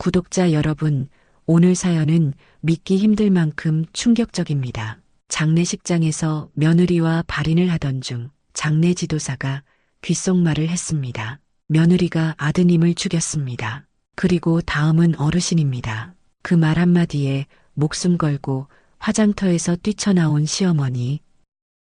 구독자 여러분, 오늘 사연은 믿기 힘들 만큼 충격적입니다. 장례식장에서 며느리와 발인을 하던 중 장례 지도사가 귓속말을 했습니다. 며느리가 아드님을 죽였습니다. 그리고 다음은 어르신입니다. 그 말 한마디에 목숨 걸고 화장터에서 뛰쳐나온 시어머니.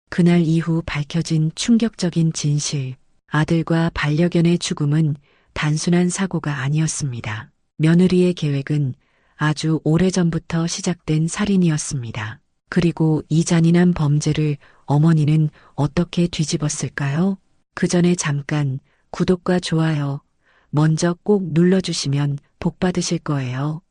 그날 이후 밝혀진 충격적인 진실. 아들과 반려견의 죽음은 단순한 사고가 아니었습니다. 며느리의 계획은 아주 오래전부터 시작된 살인이었습니다. 그리고 이 잔인한 범죄를 어머니는 어떻게 뒤집었을까요? 그 전에 잠깐 구독과 좋아요 먼저 꼭 눌러주시면 복 받으실 거예요.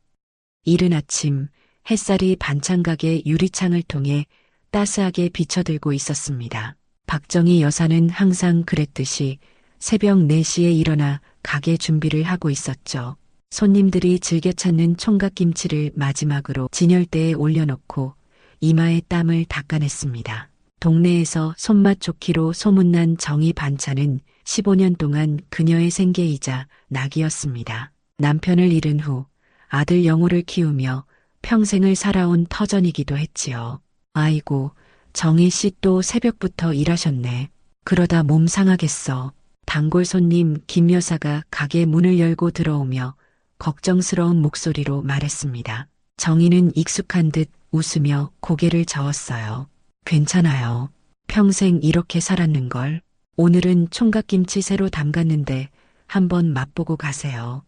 이른 아침 햇살이 반찬가게 유리창을 통해 따스하게 비쳐들고 있었습니다. 박정희 여사는 항상 그랬듯이 새벽 4시에 일어나 가게 준비를 하고 있었죠. 손님들이 즐겨 찾는 총각김치를 마지막으로 진열대에 올려놓고 이마에 땀을 닦아냈습니다. 동네에서 손맛 좋기로 소문난 정희 반찬은 15년 동안 그녀의 생계이자 낙이었습니다. 남편을 잃은 후 아들 영호를 키우며 평생을 살아온 터전이기도 했지요. 아이고, 정희 씨 또 새벽부터 일하셨네. 그러다 몸 상하겠어. 단골 손님 김 여사가 가게 문을 열고 들어오며 걱정스러운 목소리로 말했습니다. 정희는 익숙한 듯 웃으며 고개를 저었어요. 괜찮아요. 평생 이렇게 살았는걸. 오늘은 총각김치 새로 담갔는데 한번 맛보고 가세요.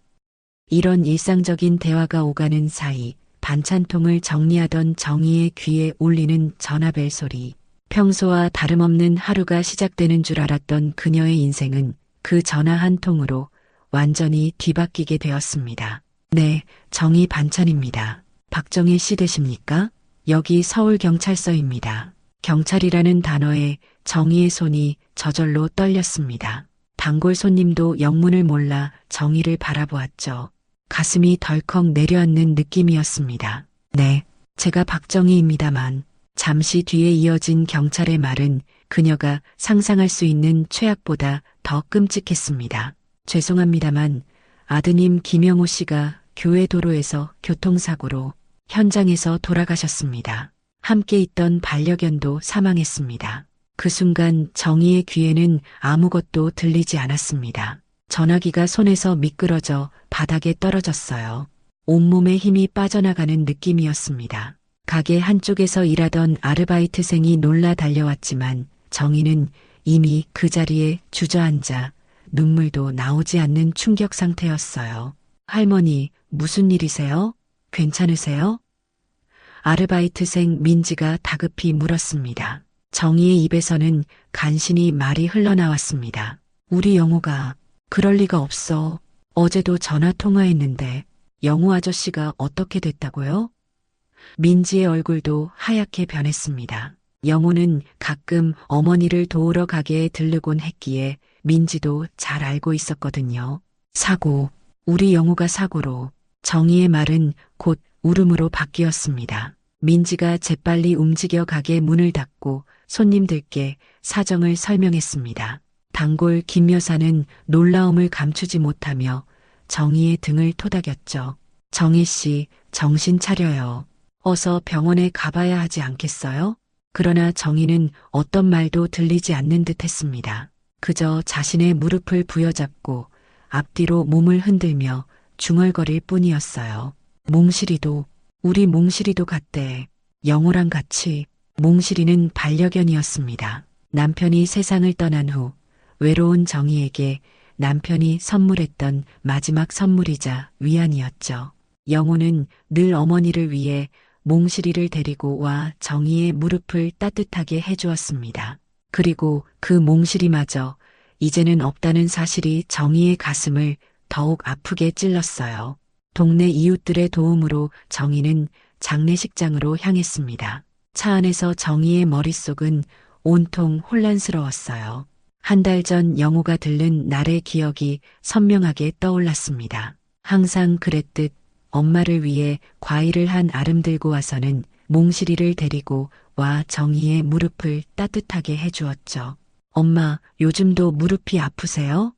이런 일상적인 대화가 오가는 사이 반찬통을 정리하던 정희의 귀에 울리는 전화벨 소리. 평소와 다름없는 하루가 시작되는 줄 알았던 그녀의 인생은 그 전화 한 통으로 완전히 뒤바뀌게 되었습니다. 네, 정희 반찬입니다. 박정희 씨 되십니까? 여기 서울경찰서입니다. 경찰이라는 단어에 정희의 손이 저절로 떨렸습니다. 단골 손님도 영문을 몰라 정희를 바라보았죠. 가슴이 덜컥 내려앉는 느낌이었습니다. 네, 제가 박정희입니다만. 잠시 뒤에 이어진 경찰의 말은 그녀가 상상할 수 있는 최악보다 더 끔찍했습니다. 죄송합니다만 아드님 김영호 씨가 교회 도로에서 교통사고로 현장에서 돌아가셨습니다. 함께 있던 반려견도 사망했습니다. 그 순간 정희의 귀에는 아무것도 들리지 않았습니다. 전화기가 손에서 미끄러져 바닥에 떨어졌어요. 온몸에 힘이 빠져나가는 느낌이었습니다. 가게 한쪽에서 일하던 아르바이트생이 놀라 달려왔지만 정희는 이미 그 자리에 주저앉아 눈물도 나오지 않는 충격 상태였어요. 할머니, 무슨 일이세요? 괜찮으세요? 아르바이트생 민지가 다급히 물었습니다. 정희의 입에서는 간신히 말이 흘러나왔습니다. 우리 영호가 그럴 리가 없어. 어제도 전화 통화했는데 영호 아저씨가 어떻게 됐다고요? 민지의 얼굴도 하얗게 변했습니다. 영호는 가끔 어머니를 도우러 가게에 들르곤 했기에 민지도 잘 알고 있었거든요. 사고, 우리 영호가 사고로. 정희의 말은 곧 울음으로 바뀌었습니다. 민지가 재빨리 움직여 가게 문을 닫고 손님들께 사정을 설명했습니다. 단골 김 여사는 놀라움을 감추지 못하며 정희의 등을 토닥였죠. 정희 씨, 정신 차려요. 어서 병원에 가봐야 하지 않겠어요? 그러나 정희는 어떤 말도 들리지 않는 듯 했습니다. 그저 자신의 무릎을 부여잡고 앞뒤로 몸을 흔들며 중얼거릴 뿐이었어요. 몽실이도, 우리 몽실이도 갔대. 영호랑 같이. 몽실이는 반려견이었습니다. 남편이 세상을 떠난 후 외로운 정희에게 남편이 선물했던 마지막 선물이자 위안이었죠. 영호는 늘 어머니를 위해 몽실이를 데리고 와 정희의 무릎을 따뜻하게 해주었습니다. 그리고 그 몽실이마저 이제는 없다는 사실이 정희의 가슴을 더욱 아프게 찔렀어요. 동네 이웃들의 도움으로 정희는 장례식장으로 향했습니다. 차 안에서 정희의 머릿속은 온통 혼란스러웠어요. 한 달 전 영호가 들른 날의 기억이 선명하게 떠올랐습니다. 항상 그랬듯 엄마를 위해 과일을 한 아름 들고 와서는 몽실이를 데리고 와 정희의 무릎을 따뜻하게 해주었죠. 엄마, 요즘도 무릎이 아프세요?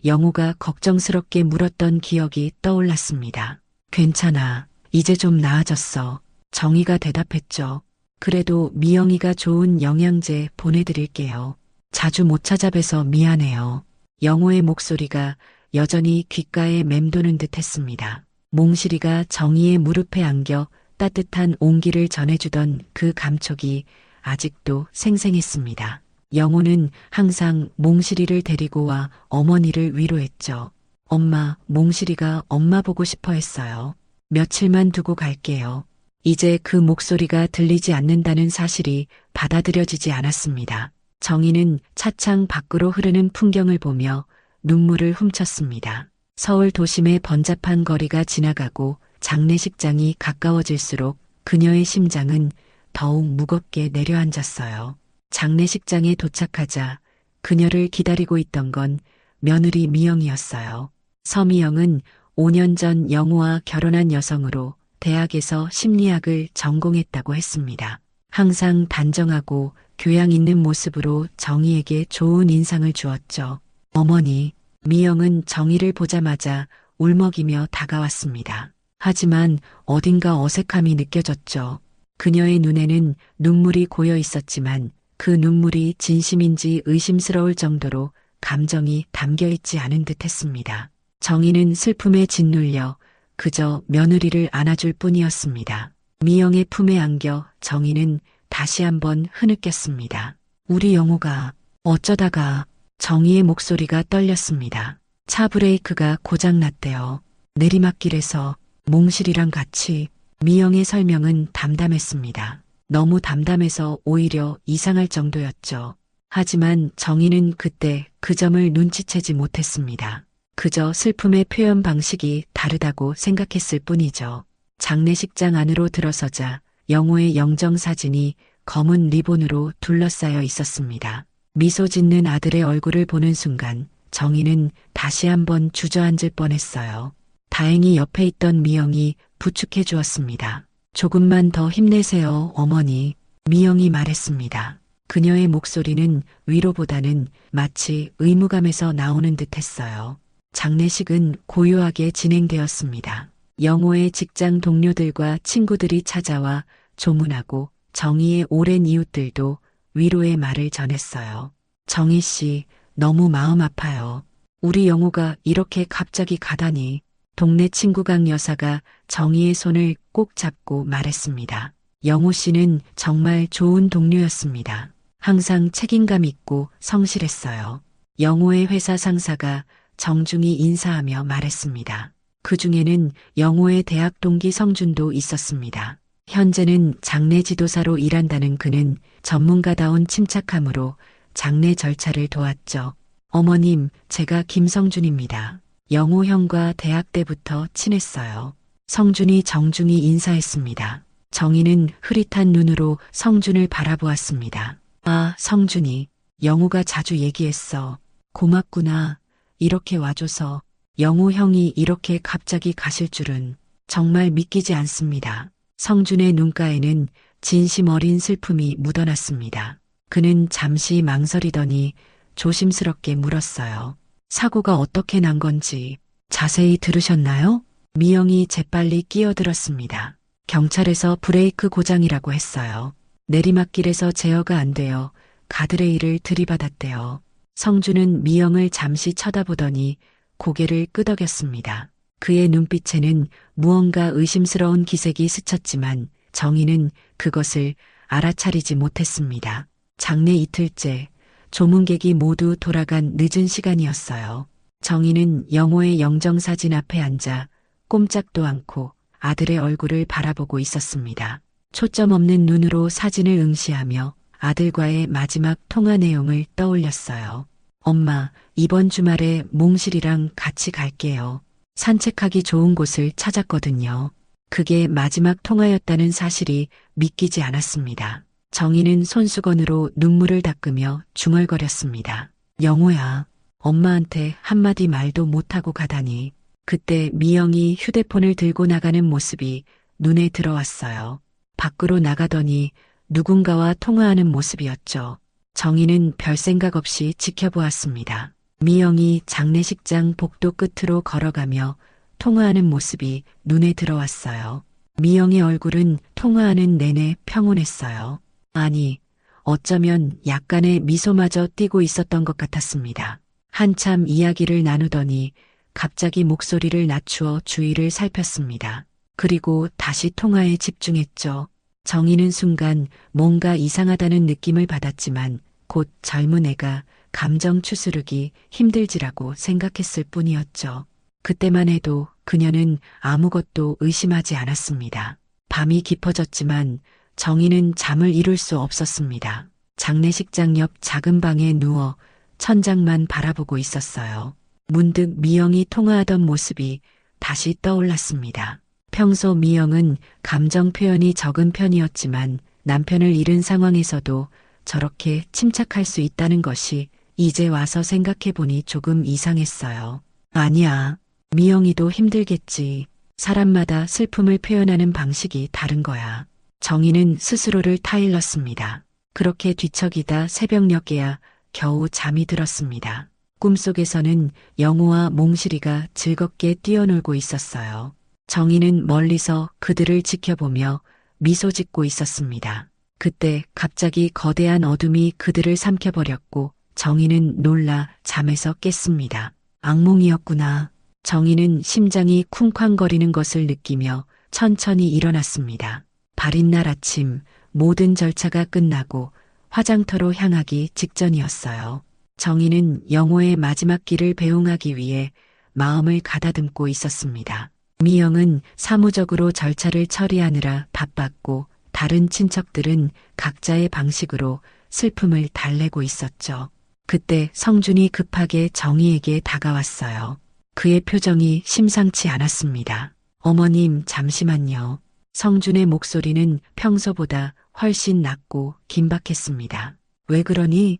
영호가 걱정스럽게 물었던 기억이 떠올랐습니다. 괜찮아. 이제 좀 나아졌어. 정희가 대답했죠. 그래도 미영이가 좋은 영양제 보내드릴게요. 자주 못 찾아뵈서 미안해요. 영호의 목소리가 여전히 귓가에 맴도는 듯 했습니다. 몽실이가 정희의 무릎에 안겨 따뜻한 온기를 전해주던 그 감촉이 아직도 생생했습니다. 영호는 항상 몽실이를 데리고 와 어머니를 위로했죠. 엄마, 몽실이가 엄마 보고 싶어 했어요. 며칠만 두고 갈게요. 이제 그 목소리가 들리지 않는다는 사실이 받아들여지지 않았습니다. 정희는 차창 밖으로 흐르는 풍경을 보며 눈물을 훔쳤습니다. 서울 도심의 번잡한 거리가 지나가고 장례식장이 가까워질수록 그녀의 심장은 더욱 무겁게 내려앉았어요. 장례식장에 도착하자 그녀를 기다리고 있던 건 며느리 미영이었어요. 서미영은 5년 전 영호와 결혼한 여성으로 대학에서 심리학을 전공했다고 했습니다. 항상 단정하고 교양 있는 모습으로 정희에게 좋은 인상을 주었죠. 어머니, 미영은 정희를 보자마자 울먹이며 다가왔습니다. 하지만 어딘가 어색함이 느껴졌죠. 그녀의 눈에는 눈물이 고여 있었지만 그 눈물이 진심인지 의심스러울 정도로 감정이 담겨 있지 않은 듯 했습니다. 정희는 슬픔에 짓눌려 그저 며느리를 안아줄 뿐이었습니다. 미영의 품에 안겨 정희는 다시 한번 흐느꼈습니다. 우리 영호가 어쩌다가. 정희의 목소리가 떨렸습니다. 차 브레이크가 고장났대요. 내리막길에서 몽실이랑 같이. 미영의 설명은 담담했습니다. 너무 담담해서 오히려 이상할 정도였죠. 하지만 정희는 그때 그 점을 눈치채지 못했습니다. 그저 슬픔의 표현 방식이 다르다고 생각했을 뿐이죠. 장례식장 안으로 들어서자 영호의 영정사진이 검은 리본으로 둘러싸여 있었습니다. 미소 짓는 아들의 얼굴을 보는 순간 정희는 다시 한번 주저앉을 뻔했어요. 다행히 옆에 있던 미영이 부축해 주었습니다. 조금만 더 힘내세요, 어머니. 미영이 말했습니다. 그녀의 목소리는 위로보다는 마치 의무감에서 나오는 듯 했어요. 장례식은 고요하게 진행되었습니다. 영호의 직장 동료들과 친구들이 찾아와 조문하고 정희의 오랜 이웃들도 위로의 말을 전했어요. 정희 씨, 너무 마음 아파요. 우리 영호가 이렇게 갑자기 가다니. 동네 친구 강 여사가 정희의 손을 꼭 잡고 말했습니다. 영호 씨는 정말 좋은 동료였습니다. 항상 책임감 있고 성실했어요. 영호의 회사 상사가 정중히 인사하며 말했습니다. 그 중에는 영호의 대학 동기 성준도 있었습니다. 현재는 장례 지도사로 일한다는 그는 전문가다운 침착함으로 장례 절차를 도왔죠. 어머님, 제가 김성준입니다. 영호 형과 대학 때부터 친했어요. 성준이 정중히 인사했습니다. 정희는 흐릿한 눈으로 성준을 바라보았습니다. 아, 성준이. 영호가 자주 얘기했어. 고맙구나. 이렇게 와줘서. 영호 형이 이렇게 갑자기 가실 줄은 정말 믿기지 않습니다. 성준의 눈가에는 진심 어린 슬픔이 묻어났습니다. 그는 잠시 망설이더니 조심스럽게 물었어요. 사고가 어떻게 난 건지 자세히 들으셨나요? 미영이 재빨리 끼어들었습니다. 경찰에서 브레이크 고장이라고 했어요. 내리막길에서 제어가 안 되어 가드레일을 들이받았대요. 성준은 미영을 잠시 쳐다보더니 고개를 끄덕였습니다. 그의 눈빛에는 무언가 의심스러운 기색이 스쳤지만 정희는 그것을 알아차리지 못했습니다. 장례 이틀째, 조문객이 모두 돌아간 늦은 시간이었어요. 정희는 영호의 영정사진 앞에 앉아 꼼짝도 않고 아들의 얼굴을 바라보고 있었습니다. 초점 없는 눈으로 사진을 응시하며 아들과의 마지막 통화 내용을 떠올렸어요. 엄마, 이번 주말에 몽실이랑 같이 갈게요. 산책하기 좋은 곳을 찾았거든요. 그게 마지막 통화였다는 사실이 믿기지 않았습니다. 정희는 손수건으로 눈물을 닦으며 중얼거렸습니다. 영호야, 엄마한테 한마디 말도 못하고 가다니. 그때 미영이 휴대폰을 들고 나가는 모습이 눈에 들어왔어요. 밖으로 나가더니 누군가와 통화하는 모습이었죠. 정희는 별 생각 없이 지켜보았습니다. 미영이 장례식장 복도 끝으로 걸어가며 통화하는 모습이 눈에 들어왔어요. 미영의 얼굴은 통화하는 내내 평온했어요. 아니, 어쩌면 약간의 미소마저 띄고 있었던 것 같았습니다. 한참 이야기를 나누더니 갑자기 목소리를 낮추어 주위를 살폈습니다. 그리고 다시 통화에 집중했죠. 정희는 순간 뭔가 이상하다는 느낌을 받았지만 곧 젊은 애가 감정 추스르기 힘들지라고 생각했을 뿐이었죠. 그때만 해도 그녀는 아무것도 의심하지 않았습니다. 밤이 깊어졌지만 정희는 잠을 이룰 수 없었습니다. 장례식장 옆 작은 방에 누워 천장만 바라보고 있었어요. 문득 미영이 통화하던 모습이 다시 떠올랐습니다. 평소 미영은 감정 표현이 적은 편이었지만 남편을 잃은 상황에서도 저렇게 침착할 수 있다는 것이 이제 와서 생각해보니 조금 이상했어요. 아니야. 미영이도 힘들겠지. 사람마다 슬픔을 표현하는 방식이 다른 거야. 정희는 스스로를 타일렀습니다. 그렇게 뒤척이다 새벽녘에야 겨우 잠이 들었습니다. 꿈속에서는 영호와 몽실이가 즐겁게 뛰어놀고 있었어요. 정희는 멀리서 그들을 지켜보며 미소 짓고 있었습니다. 그때 갑자기 거대한 어둠이 그들을 삼켜버렸고 정희는 놀라 잠에서 깼습니다. 악몽이었구나. 정희는 심장이 쿵쾅거리는 것을 느끼며 천천히 일어났습니다. 발인 날 아침 모든 절차가 끝나고 화장터로 향하기 직전이었어요. 정희는 영호의 마지막 길을 배웅하기 위해 마음을 가다듬고 있었습니다. 미영은 사무적으로 절차를 처리하느라 바빴고 다른 친척들은 각자의 방식으로 슬픔을 달래고 있었죠. 그때 성준이 급하게 정희에게 다가왔어요. 그의 표정이 심상치 않았습니다. 어머님, 잠시만요. 성준의 목소리는 평소보다 훨씬 낮고 긴박했습니다. 왜 그러니?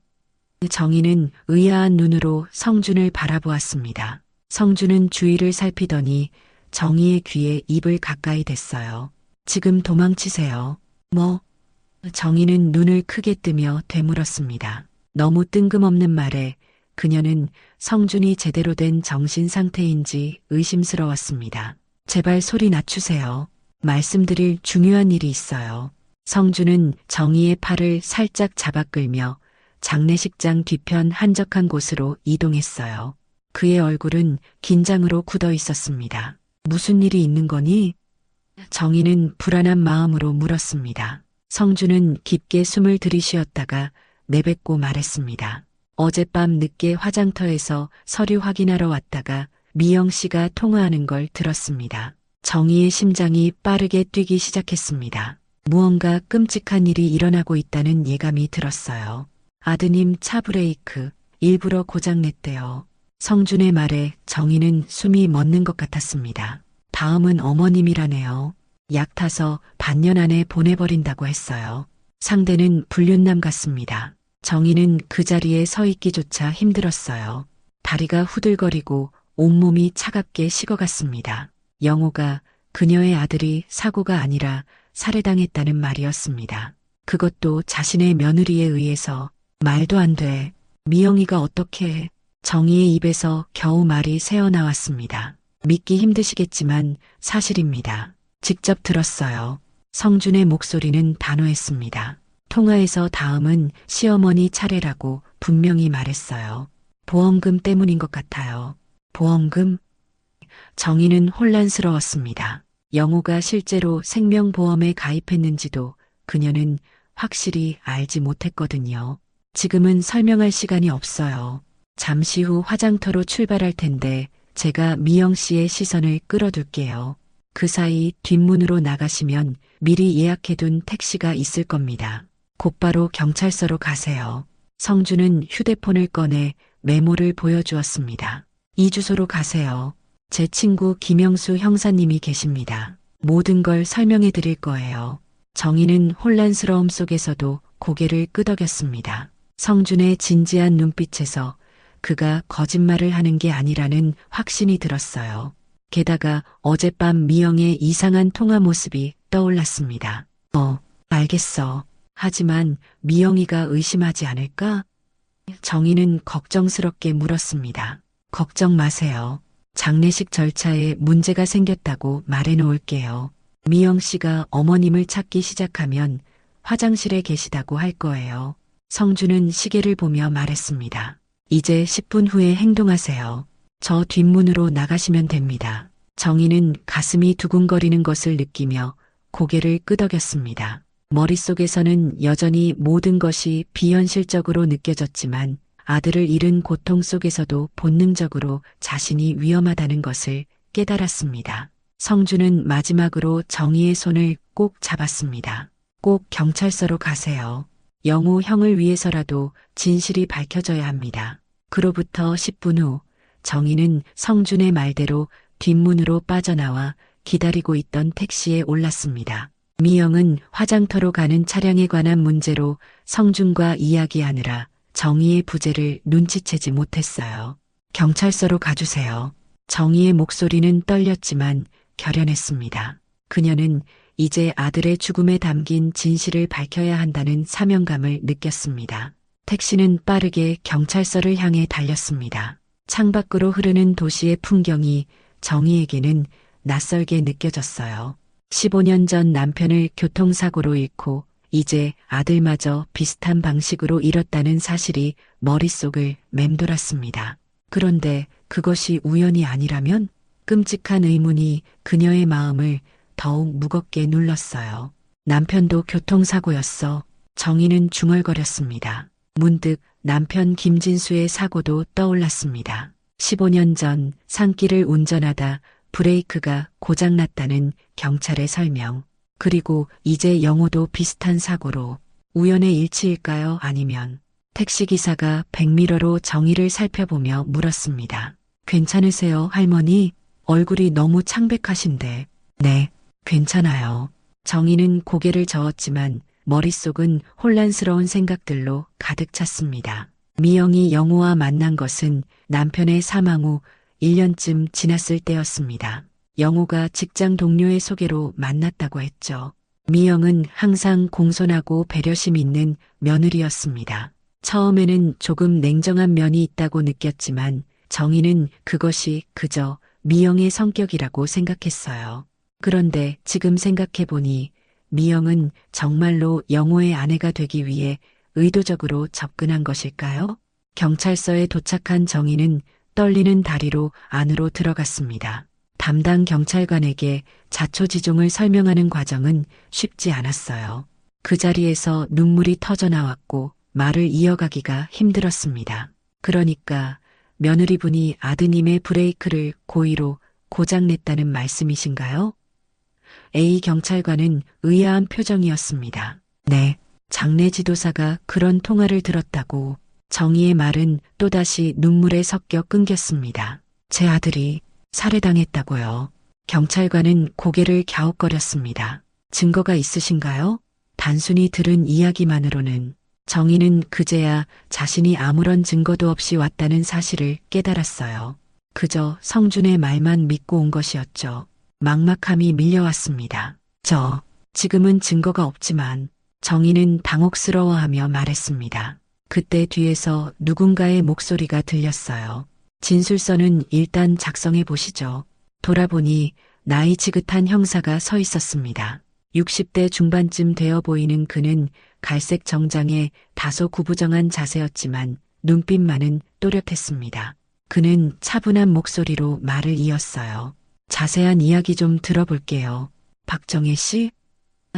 정희는 의아한 눈으로 성준을 바라보았습니다. 성준은 주위를 살피더니 정희의 귀에 입을 가까이 댔어요. 지금 도망치세요. 뭐? 정희는 눈을 크게 뜨며 되물었습니다. 너무 뜬금없는 말에 그녀는 성준이 제대로 된 정신 상태인지 의심스러웠습니다. 제발 소리 낮추세요. 말씀드릴 중요한 일이 있어요. 성준은 정희의 팔을 살짝 잡아 끌며 장례식장 뒤편 한적한 곳으로 이동했어요. 그의 얼굴은 긴장으로 굳어 있었습니다. 무슨 일이 있는 거니? 정희는 불안한 마음으로 물었습니다. 성준은 깊게 숨을 들이쉬었다가 내뱉고 말했습니다. 어젯밤 늦게 화장터에서 서류 확인하러 왔다가 미영 씨가 통화하는 걸 들었습니다. 정희의 심장이 빠르게 뛰기 시작했습니다. 무언가 끔찍한 일이 일어나고 있다는 예감이 들었어요. 아드님 차 브레이크 일부러 고장냈대요. 성준의 말에 정희는 숨이 멎는 것 같았습니다. 다음은 어머님이라네요. 약 타서 반년 안에 보내버린다고 했어요. 상대는 불륜남 같습니다. 정희는 그 자리에 서 있기조차 힘들었어요. 다리가 후들거리고 온몸이 차갑게 식어갔습니다. 영호가 그녀의 아들이 사고가 아니라 살해당했다는 말이었습니다. 그것도 자신의 며느리에 의해서. 말도 안 돼. 미영이가 어떻게 해. 정희의 입에서 겨우 말이 새어나왔습니다. 믿기 힘드시겠지만 사실입니다. 직접 들었어요. 성준의 목소리는 단호했습니다. 통화에서 다음은 시어머니 차례라고 분명히 말했어요. 보험금 때문인 것 같아요. 보험금? 정희는 혼란스러웠습니다. 영호가 실제로 생명보험에 가입했는지도 그녀는 확실히 알지 못했거든요. 지금은 설명할 시간이 없어요. 잠시 후 화장터로 출발할 텐데 제가 미영 씨의 시선을 끌어둘게요. 그 사이 뒷문으로 나가시면 미리 예약해둔 택시가 있을 겁니다. 곧바로 경찰서로 가세요. 성준은 휴대폰을 꺼내 메모를 보여주었습니다. 이 주소로 가세요. 제 친구 김영수 형사님이 계십니다. 모든 걸 설명해 드릴 거예요. 정희는 혼란스러움 속에서도 고개를 끄덕였습니다. 성준의 진지한 눈빛에서 그가 거짓말을 하는 게 아니라는 확신이 들었어요. 게다가 어젯밤 미영의 이상한 통화 모습이 떠올랐습니다. 알겠어. 하지만 미영이가 의심하지 않을까? 정희는 걱정스럽게 물었습니다. 걱정 마세요. 장례식 절차에 문제가 생겼다고 말해 놓을게요. 미영 씨가 어머님을 찾기 시작하면 화장실에 계시다고 할 거예요. 성주는 시계를 보며 말했습니다. 이제 10분 후에 행동하세요. 저 뒷문으로 나가시면 됩니다. 정희는 가슴이 두근거리는 것을 느끼며 고개를 끄덕였습니다. 머릿속에서는 여전히 모든 것이 비현실적으로 느껴졌지만 아들을 잃은 고통 속에서도 본능적으로 자신이 위험하다는 것을 깨달았습니다. 성주는 마지막으로 정희의 손을 꼭 잡았습니다. 꼭 경찰서로 가세요. 영우 형을 위해서라도 진실이 밝혀져야 합니다. 그로부터 10분 후 정희는 성준의 말대로 뒷문으로 빠져나와 기다리고 있던 택시에 올랐습니다. 미영은 화장터로 가는 차량에 관한 문제로 성준과 이야기하느라 정희의 부재를 눈치채지 못했어요. 경찰서로 가주세요. 정희의 목소리는 떨렸지만 결연했습니다. 그녀는 이제 아들의 죽음에 담긴 진실을 밝혀야 한다는 사명감을 느꼈습니다. 택시는 빠르게 경찰서를 향해 달렸습니다. 창밖으로 흐르는 도시의 풍경이 정희에게는 낯설게 느껴졌어요. 15년 전 남편을 교통사고로 잃고 이제 아들마저 비슷한 방식으로 잃었다는 사실이 머릿속을 맴돌았습니다. 그런데 그것이 우연이 아니라면? 끔찍한 의문이 그녀의 마음을 더욱 무겁게 눌렀어요. 남편도 교통사고였어. 정희는 중얼거렸습니다. 문득 남편 김진수의 사고도 떠올랐습니다. 15년 전 산길을 운전하다 브레이크가 고장났다는 경찰의 설명. 그리고 이제 영호도 비슷한 사고로. 우연의 일치일까요? 아니면 택시기사가 백미러로 정희를 살펴보며 물었습니다. 괜찮으세요, 할머니? 얼굴이 너무 창백하신데. 네, 괜찮아요. 정희는 고개를 저었지만 머릿속은 혼란스러운 생각들로 가득 찼습니다. 미영이 영호와 만난 것은 남편의 사망 후 1년쯤 지났을 때였습니다. 영호가 직장 동료의 소개로 만났다고 했죠. 미영은 항상 공손하고 배려심 있는 며느리였습니다. 처음에는 조금 냉정한 면이 있다고 느꼈지만 정희는 그것이 그저 미영의 성격이라고 생각했어요. 그런데 지금 생각해보니 미영은 정말로 영호의 아내가 되기 위해 의도적으로 접근한 것일까요? 경찰서에 도착한 정희는 떨리는 다리로 안으로 들어갔습니다. 담당 경찰관에게 자초지종을 설명하는 과정은 쉽지 않았어요. 그 자리에서 눈물이 터져 나왔고 말을 이어가기가 힘들었습니다. 그러니까 며느리분이 아드님의 브레이크를 고의로 고장냈다는 말씀이신가요? A 경찰관은 의아한 표정이었습니다. 네, 장례 지도사가 그런 통화를 들었다고. 정희의 말은 또다시 눈물에 섞여 끊겼습니다. 제 아들이 살해당했다고요. 경찰관은 고개를 갸웃거렸습니다. 증거가 있으신가요? 단순히 들은 이야기만으로는. 정희는 그제야 자신이 아무런 증거도 없이 왔다는 사실을 깨달았어요. 그저 성준의 말만 믿고 온 것이었죠. 막막함이 밀려왔습니다. 지금은 증거가 없지만. 정희는 당혹스러워하며 말했습니다. 그때 뒤에서 누군가의 목소리가 들렸어요. 진술서는 일단 작성해 보시죠. 돌아보니 나이 지긋한 형사가 서 있었습니다. 60대 중반쯤 되어 보이는 그는 갈색 정장에 다소 구부정한 자세였지만 눈빛만은 또렷했습니다. 그는 차분한 목소리로 말을 이었어요. 자세한 이야기 좀 들어볼게요. 박정혜 씨?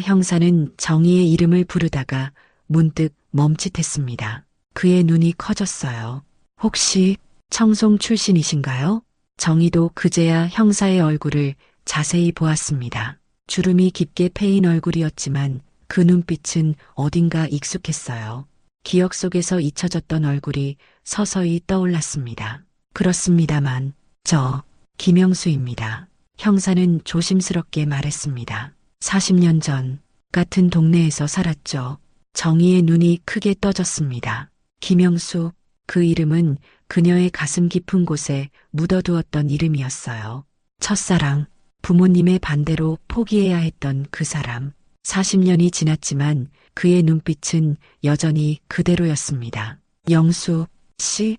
형사는 정희의 이름을 부르다가 문득 멈칫했습니다. 그의 눈이 커졌어요. 혹시 청송 출신이신가요? 정희도 그제야 형사의 얼굴을 자세히 보았습니다. 주름이 깊게 패인 얼굴이었지만 그 눈빛은 어딘가 익숙했어요. 기억 속에서 잊혀졌던 얼굴이 서서히 떠올랐습니다. 그렇습니다만 저 김영수입니다. 형사는 조심스럽게 말했습니다. 40년 전 같은 동네에서 살았죠. 정희의 눈이 크게 떠졌습니다. 김영수, 그 이름은 그녀의 가슴 깊은 곳에 묻어두었던 이름이었어요. 첫사랑, 부모님의 반대로 포기해야 했던 그 사람. 40년이 지났지만 그의 눈빛은 여전히 그대로였습니다. 영수 씨?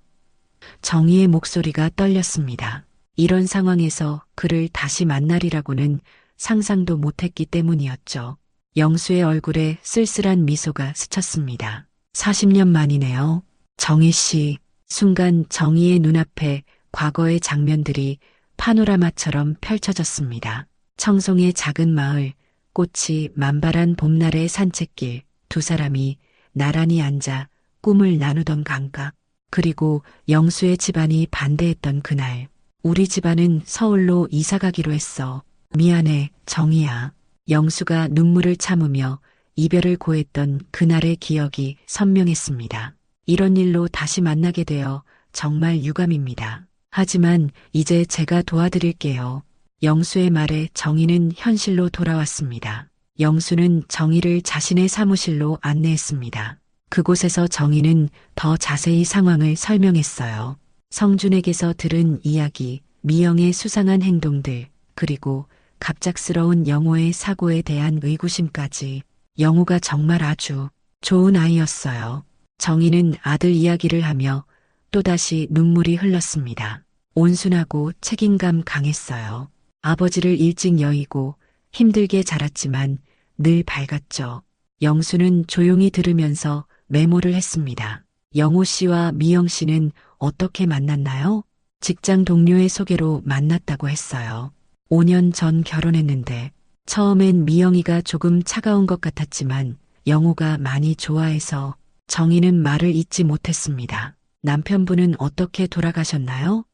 정희의 목소리가 떨렸습니다. 이런 상황에서 그를 다시 만나리라고는 상상도 못했기 때문이었죠. 영수의 얼굴에 쓸쓸한 미소가 스쳤습니다. 40년 만이네요. 정희 씨. 순간 정희의 눈앞에 과거의 장면들이 파노라마처럼 펼쳐졌습니다. 청송의 작은 마을, 꽃이 만발한 봄날의 산책길, 두 사람이 나란히 앉아 꿈을 나누던 감각, 그리고 영수의 집안이 반대했던 그날. 우리 집안은 서울로 이사 가기로 했어. 미안해, 정희야. 영수가 눈물을 참으며 이별을 고했던 그날의 기억이 선명했습니다. 이런 일로 다시 만나게 되어 정말 유감입니다. 하지만 이제 제가 도와드릴게요. 영수의 말에 정희는 현실로 돌아왔습니다. 영수는 정희를 자신의 사무실로 안내했습니다. 그곳에서 정희는 더 자세히 상황을 설명했어요. 성준에게서 들은 이야기, 미영의 수상한 행동들, 그리고 갑작스러운 영호의 사고에 대한 의구심까지. 영호가 정말 아주 좋은 아이였어요. 정희는 아들 이야기를 하며 또다시 눈물이 흘렀습니다. 온순하고 책임감 강했어요. 아버지를 일찍 여의고 힘들게 자랐지만 늘 밝았죠. 영수는 조용히 들으면서 메모를 했습니다. 영호 씨와 미영 씨는 어떻게 만났나요? 직장 동료의 소개로 만났다고 했어요. 5년 전 결혼했는데 처음엔 미영이가 조금 차가운 것 같았지만 영호가 많이 좋아해서. 정희는 말을 잇지 못했습니다. 남편분은 어떻게 돌아가셨나요?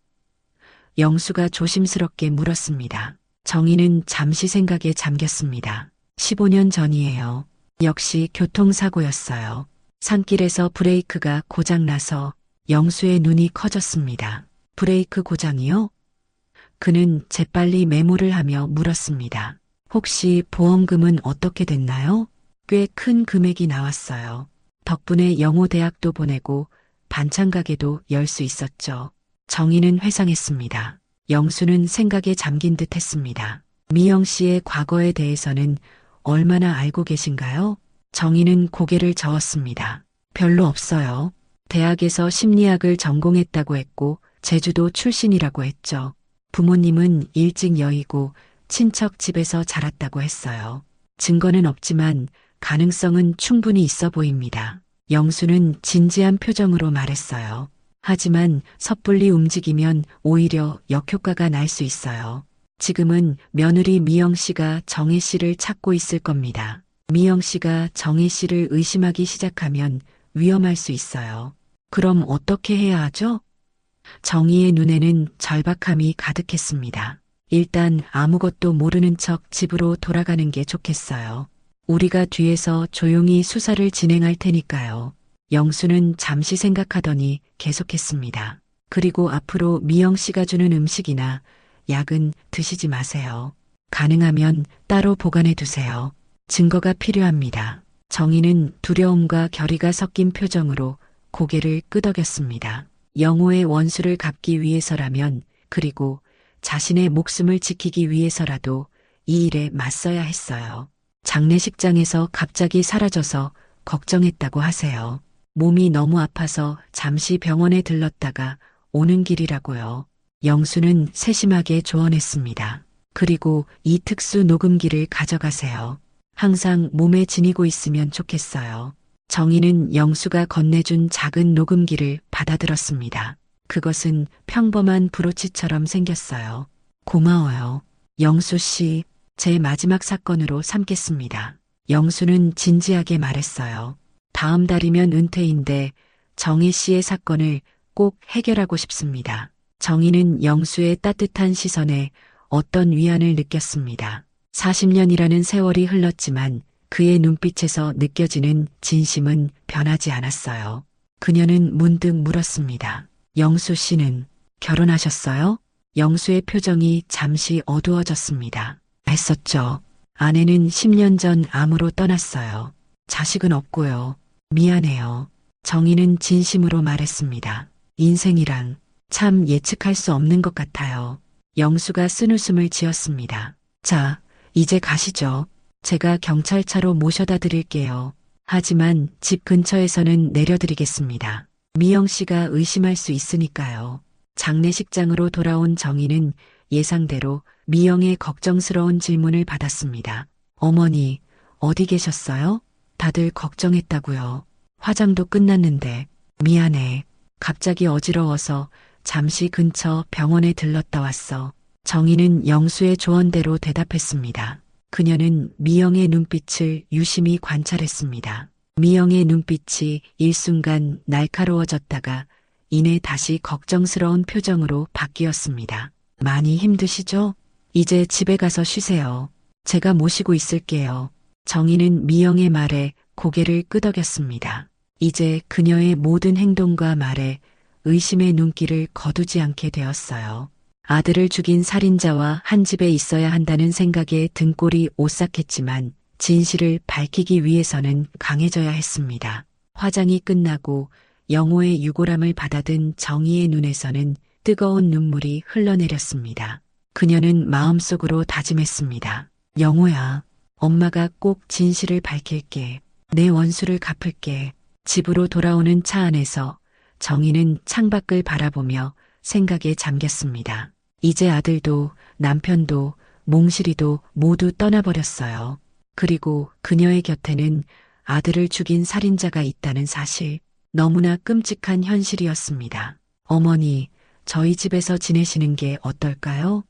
영수가 조심스럽게 물었습니다. 정희는 잠시 생각에 잠겼습니다. 15년 전이에요. 역시 교통사고였어요. 산길에서 브레이크가 고장나서 영수의 눈이 커졌습니다. 브레이크 고장이요? 그는 재빨리 메모를 하며 물었습니다. 혹시 보험금은 어떻게 됐나요? 꽤 큰 금액이 나왔어요. 덕분에 영호 대학도 보내고 반찬 가게도 열 수 있었죠. 정희는 회상했습니다. 영수는 생각에 잠긴 듯 했습니다. 미영 씨의 과거에 대해서는 얼마나 알고 계신가요? 정희는 고개를 저었습니다. 별로 없어요. 대학에서 심리학을 전공했다고 했고 제주도 출신이라고 했죠. 부모님은 일찍 여의고 친척 집에서 자랐다고 했어요. 증거는 없지만 가능성은 충분히 있어 보입니다. 영수는 진지한 표정으로 말했어요. 하지만 섣불리 움직이면 오히려 역효과가 날 수 있어요. 지금은 며느리 미영 씨가 정혜 씨를 찾고 있을 겁니다. 미영 씨가 정혜 씨를 의심하기 시작하면 위험할 수 있어요. 그럼 어떻게 해야 하죠? 정희의 눈에는 절박함이 가득했습니다. 일단 아무것도 모르는 척 집으로 돌아가는 게 좋겠어요. 우리가 뒤에서 조용히 수사를 진행할 테니까요. 영수는 잠시 생각하더니 계속했습니다. 그리고 앞으로 미영 씨가 주는 음식이나 약은 드시지 마세요. 가능하면 따로 보관해 두세요. 증거가 필요합니다. 정희는 두려움과 결의가 섞인 표정으로 고개를 끄덕였습니다. 영호의 원수를 갚기 위해서라면, 그리고 자신의 목숨을 지키기 위해서라도 이 일에 맞서야 했어요. 장례식장에서 갑자기 사라져서 걱정했다고 하세요. 몸이 너무 아파서 잠시 병원에 들렀다가 오는 길이라고요. 영수는 세심하게 조언했습니다. 그리고 이 특수 녹음기를 가져가세요. 항상 몸에 지니고 있으면 좋겠어요. 정희는 영수가 건네준 작은 녹음기를 받아들었습니다. 그것은 평범한 브로치처럼 생겼어요. 고마워요. 영수 씨, 제 마지막 사건으로 삼겠습니다. 영수는 진지하게 말했어요. 다음 달이면 은퇴인데 정희 씨의 사건을 꼭 해결하고 싶습니다. 정희는 영수의 따뜻한 시선에 어떤 위안을 느꼈습니다. 40년이라는 세월이 흘렀지만 그의 눈빛에서 느껴지는 진심은 변하지 않았어요. 그녀는 문득 물었습니다. 영수 씨는 결혼하셨어요? 영수의 표정이 잠시 어두워졌습니다. 했었죠. 아내는 10년 전 암으로 떠났어요. 자식은 없고요. 미안해요. 정희는 진심으로 말했습니다. 인생이란 참 예측할 수 없는 것 같아요. 영수가 쓴웃음을 지었습니다. 자, 이제 가시죠. 제가 경찰차로 모셔다 드릴게요. 하지만 집 근처에서는 내려드리겠습니다. 미영 씨가 의심할 수 있으니까요. 장례식장으로 돌아온 정희는 예상대로 미영의 걱정스러운 질문을 받았습니다. 어머니, 어디 계셨어요? 다들 걱정했다고요. 화장도 끝났는데. 미안해. 갑자기 어지러워서 잠시 근처 병원에 들렀다 왔어. 정희는 영수의 조언대로 대답했습니다. 그녀는 미영의 눈빛을 유심히 관찰했습니다. 미영의 눈빛이 일순간 날카로워졌다가 이내 다시 걱정스러운 표정으로 바뀌었습니다. 많이 힘드시죠? 이제 집에 가서 쉬세요. 제가 모시고 있을게요. 정희는 미영의 말에 고개를 끄덕였습니다. 이제 그녀의 모든 행동과 말에 의심의 눈길을 거두지 않게 되었어요. 아들을 죽인 살인자와 한 집에 있어야 한다는 생각에 등골이 오싹했지만 진실을 밝히기 위해서는 강해져야 했습니다. 화장이 끝나고 영호의 유골함을 받아든 정희의 눈에서는 뜨거운 눈물이 흘러내렸습니다. 그녀는 마음속으로 다짐했습니다. 영호야, 엄마가 꼭 진실을 밝힐게. 내 원수를 갚을게. 집으로 돌아오는 차 안에서 정희는 창밖을 바라보며 생각에 잠겼습니다. 이제 아들도 남편도 몽실이도 모두 떠나버렸어요. 그리고 그녀의 곁에는 아들을 죽인 살인자가 있다는 사실, 너무나 끔찍한 현실이었습니다. 어머니, 저희 집에서 지내시는 게 어떨까요?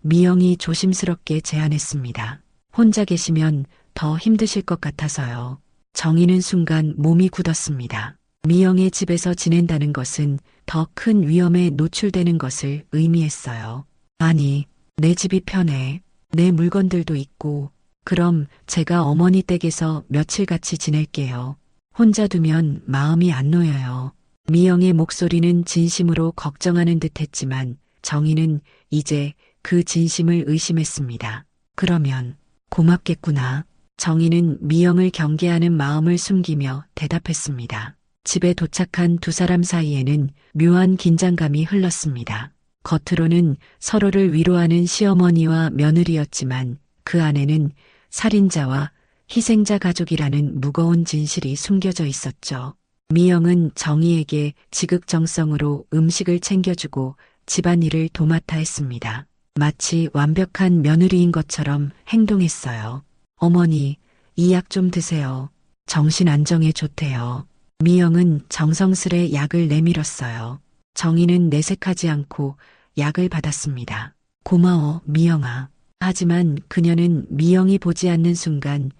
미영이 조심스럽게 제안했습니다. 혼자 계시면 더 힘드실 것 같아서요. 정희는 순간 몸이 굳었습니다. 미영의 집에서 지낸다는 것은 더 큰 위험에 노출되는 것을 의미했어요. 아니, 내 집이 편해. 내 물건들도 있고. 그럼 제가 어머니 댁에서 며칠 같이 지낼게요. 혼자 두면 마음이 안 놓여요. 미영의 목소리는 진심으로 걱정하는 듯 했지만 정희는 이제 그 진심을 의심했습니다. 그러면 고맙겠구나. 정희는 미영을 경계하는 마음을 숨기며 대답했습니다. 집에 도착한 두 사람 사이에는 묘한 긴장감이 흘렀습니다. 겉으로는 서로를 위로하는 시어머니와 며느리였지만 그 안에는 살인자와 희생자 가족이라는 무거운 진실이 숨겨져 있었죠. 미영은 정희에게 지극정성으로 음식을 챙겨주고 집안일을 도맡아 했습니다. 마치 완벽한 며느리인 것처럼 행동했어요. 어머니, 이 약 좀 드세요. 정신 안정에 좋대요. 미영은 정성스레 약을 내밀었어요. 정희는 내색하지 않고 약을 받았습니다. 고마워, 미영아. 하지만 그녀는 미영이 보지 않는 순간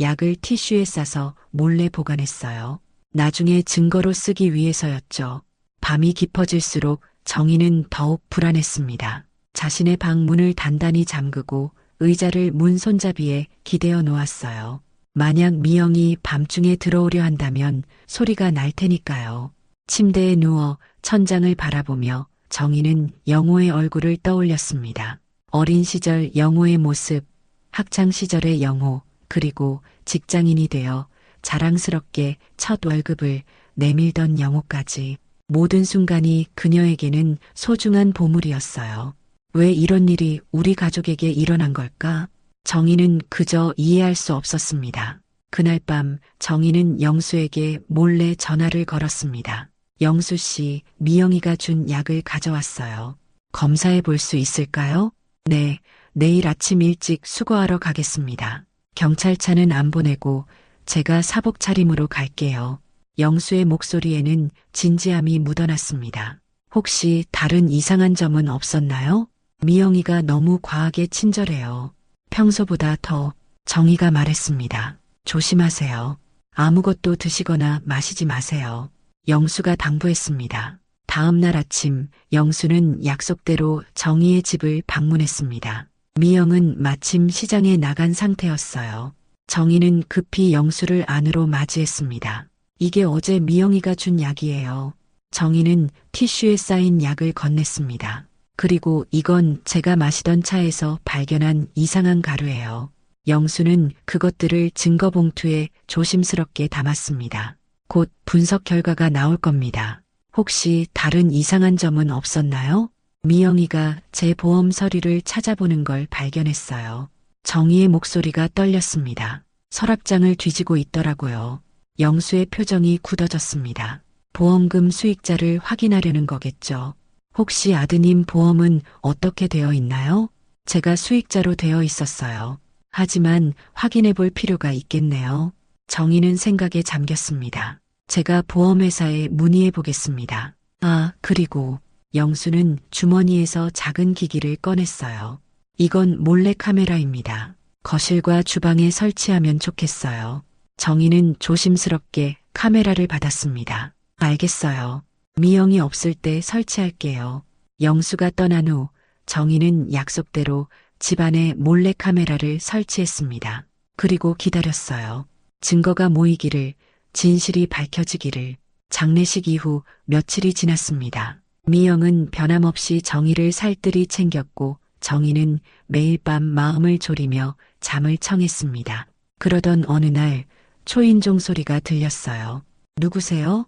약을 티슈에 싸서 몰래 보관했어요. 나중에 증거로 쓰기 위해서였죠. 밤이 깊어질수록 정희는 더욱 불안했습니다. 자신의 방 문을 단단히 잠그고 의자를 문 손잡이에 기대어 놓았어요. 만약 미영이 밤중에 들어오려 한다면 소리가 날 테니까요. 침대에 누워 천장을 바라보며 정희는 영호의 얼굴을 떠올렸습니다. 어린 시절 영호의 모습, 학창 시절의 영호, 그리고 직장인이 되어 자랑스럽게 첫 월급을 내밀던 영호까지 모든 순간이 그녀에게는 소중한 보물이었어요. 왜 이런 일이 우리 가족에게 일어난 걸까? 정희는 그저 이해할 수 없었습니다. 그날 밤 정희는 영수에게 몰래 전화를 걸었습니다. 영수 씨, 미영이가 준 약을 가져왔어요. 검사해 볼 수 있을까요? 네, 내일 아침 일찍 수거하러 가겠습니다. 경찰차는 안 보내고 제가 사복 차림으로 갈게요. 영수의 목소리에는 진지함이 묻어났습니다. 혹시 다른 이상한 점은 없었나요? 미영이가 너무 과하게 친절해요. 평소보다 더. 정희가 말했습니다. 조심하세요. 아무것도 드시거나 마시지 마세요. 영수가 당부했습니다. 다음 날 아침 영수는 약속대로 정희의 집을 방문했습니다. 미영은 마침 시장에 나간 상태였어요. 정희는 급히 영수를 안으로 맞이했습니다. 이게 어제 미영이가 준 약이에요. 정희는 티슈에 쌓인 약을 건넸습니다. 그리고 이건 제가 마시던 차에서 발견한 이상한 가루예요. 영수는 그것들을 증거 봉투에 조심스럽게 담았습니다. 곧 분석 결과가 나올 겁니다. 혹시 다른 이상한 점은 없었나요? 미영이가 제 보험 서류를 찾아보는 걸 발견했어요. 정희의 목소리가 떨렸습니다. 서랍장을 뒤지고 있더라고요. 영수의 표정이 굳어졌습니다. 보험금 수익자를 확인하려는 거겠죠. 혹시 아드님 보험은 어떻게 되어 있나요? 제가 수익자로 되어 있었어요. 하지만 확인해 볼 필요가 있겠네요. 정희는 생각에 잠겼습니다. 제가 보험회사에 문의해 보겠습니다. 아, 그리고 영수는 주머니에서 작은 기기를 꺼냈어요. 이건 몰래카메라입니다. 거실과 주방에 설치하면 좋겠어요. 정희는 조심스럽게 카메라를 받았습니다. 알겠어요. 미영이 없을 때 설치할게요. 영수가 떠난 후 정희는 약속대로 집안에 몰래카메라를 설치했습니다. 그리고 기다렸어요. 증거가 모이기를, 진실이 밝혀지기를. 장례식 이후 며칠이 지났습니다. 미영은 변함없이 정희를 살뜰히 챙겼고 정희는 매일 밤 마음을 졸이며 잠을 청했습니다. 그러던 어느 날 초인종 소리가 들렸어요. 누구세요?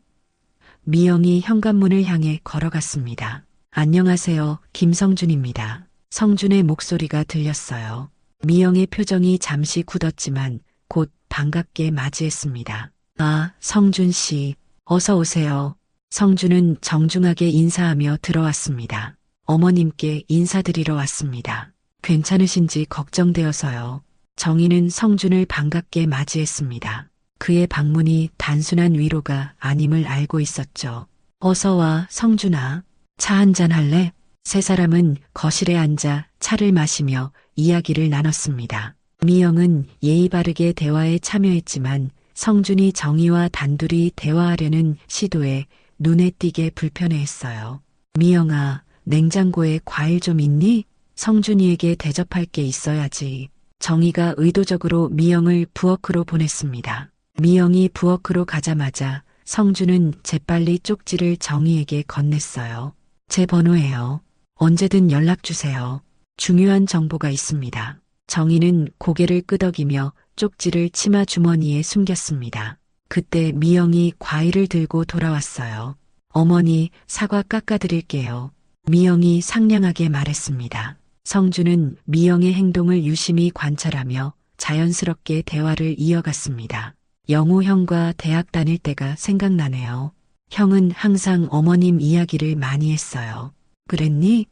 미영이 현관문을 향해 걸어갔습니다. 안녕하세요, 김성준입니다. 성준의 목소리가 들렸어요. 미영의 표정이 잠시 굳었지만 곧 반갑게 맞이했습니다. 아, 성준 씨, 어서 오세요. 성준은 정중하게 인사하며 들어왔습니다. 어머님께 인사드리러 왔습니다. 괜찮으신지 걱정되어서요. 정희는 성준을 반갑게 맞이했습니다. 그의 방문이 단순한 위로가 아님을 알고 있었죠. 어서 와, 성준아. 차 한잔 할래? 세 사람은 거실에 앉아 차를 마시며 이야기를 나눴습니다. 미영은 예의 바르게 대화에 참여했지만 성준이 정희와 단둘이 대화하려는 시도에 눈에 띄게 불편해했어요. 미영아, 냉장고에 과일 좀 있니? 성준이에게 대접할 게 있어야지. 정희가 의도적으로 미영을 부엌으로 보냈습니다. 미영이 부엌으로 가자마자 성준은 재빨리 쪽지를 정희에게 건넸어요. 제 번호예요. 언제든 연락 주세요. 중요한 정보가 있습니다. 정희는 고개를 끄덕이며 쪽지를 치마 주머니에 숨겼습니다. 그때 미영이 과일을 들고 돌아왔어요. 어머니, 사과 깎아드릴게요. 미영이 상냥하게 말했습니다. 성준은 미영의 행동을 유심히 관찰하며 자연스럽게 대화를 이어갔습니다. 영우 형과 대학 다닐 때가 생각나네요. 형은 항상 어머님 이야기를 많이 했어요. 그랬니?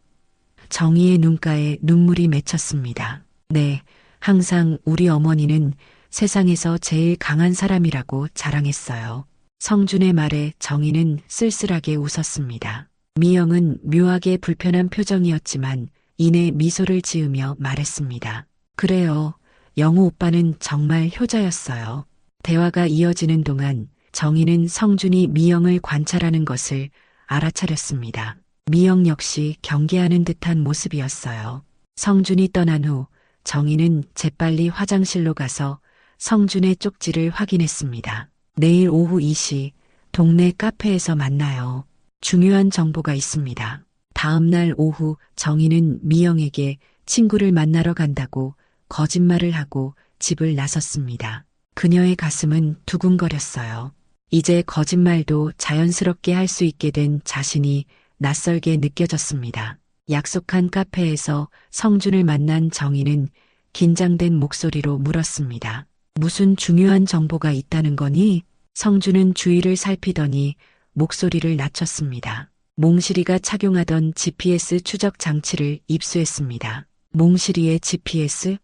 정희의 눈가에 눈물이 맺혔습니다. 네, 항상 우리 어머니는 세상에서 제일 강한 사람이라고 자랑했어요. 성준의 말에 정희는 쓸쓸하게 웃었습니다. 미영은 묘하게 불편한 표정이었지만 이내 미소를 지으며 말했습니다. 그래요. 영우 오빠는 정말 효자였어요. 대화가 이어지는 동안 정희는 성준이 미영을 관찰하는 것을 알아차렸습니다. 미영 역시 경계하는 듯한 모습이었어요. 성준이 떠난 후 정희는 재빨리 화장실로 가서 성준의 쪽지를 확인했습니다. 내일 오후 2시 동네 카페에서 만나요. 중요한 정보가 있습니다. 다음 날 오후 정희는 미영에게 친구를 만나러 간다고 거짓말을 하고 집을 나섰습니다. 그녀의 가슴은 두근거렸어요. 이제 거짓말도 자연스럽게 할 수 있게 된 자신이 낯설게 느껴졌습니다. 약속한 카페에서 성준을 만난 정희는 긴장된 목소리로 물었습니다. 무슨 중요한 정보가 있다는 거니? 성준은 주위를 살피더니 목소리를 낮췄습니다. 몽실이가 착용하던 GPS 추적 장치를 입수했습니다. 몽실이의 GPS?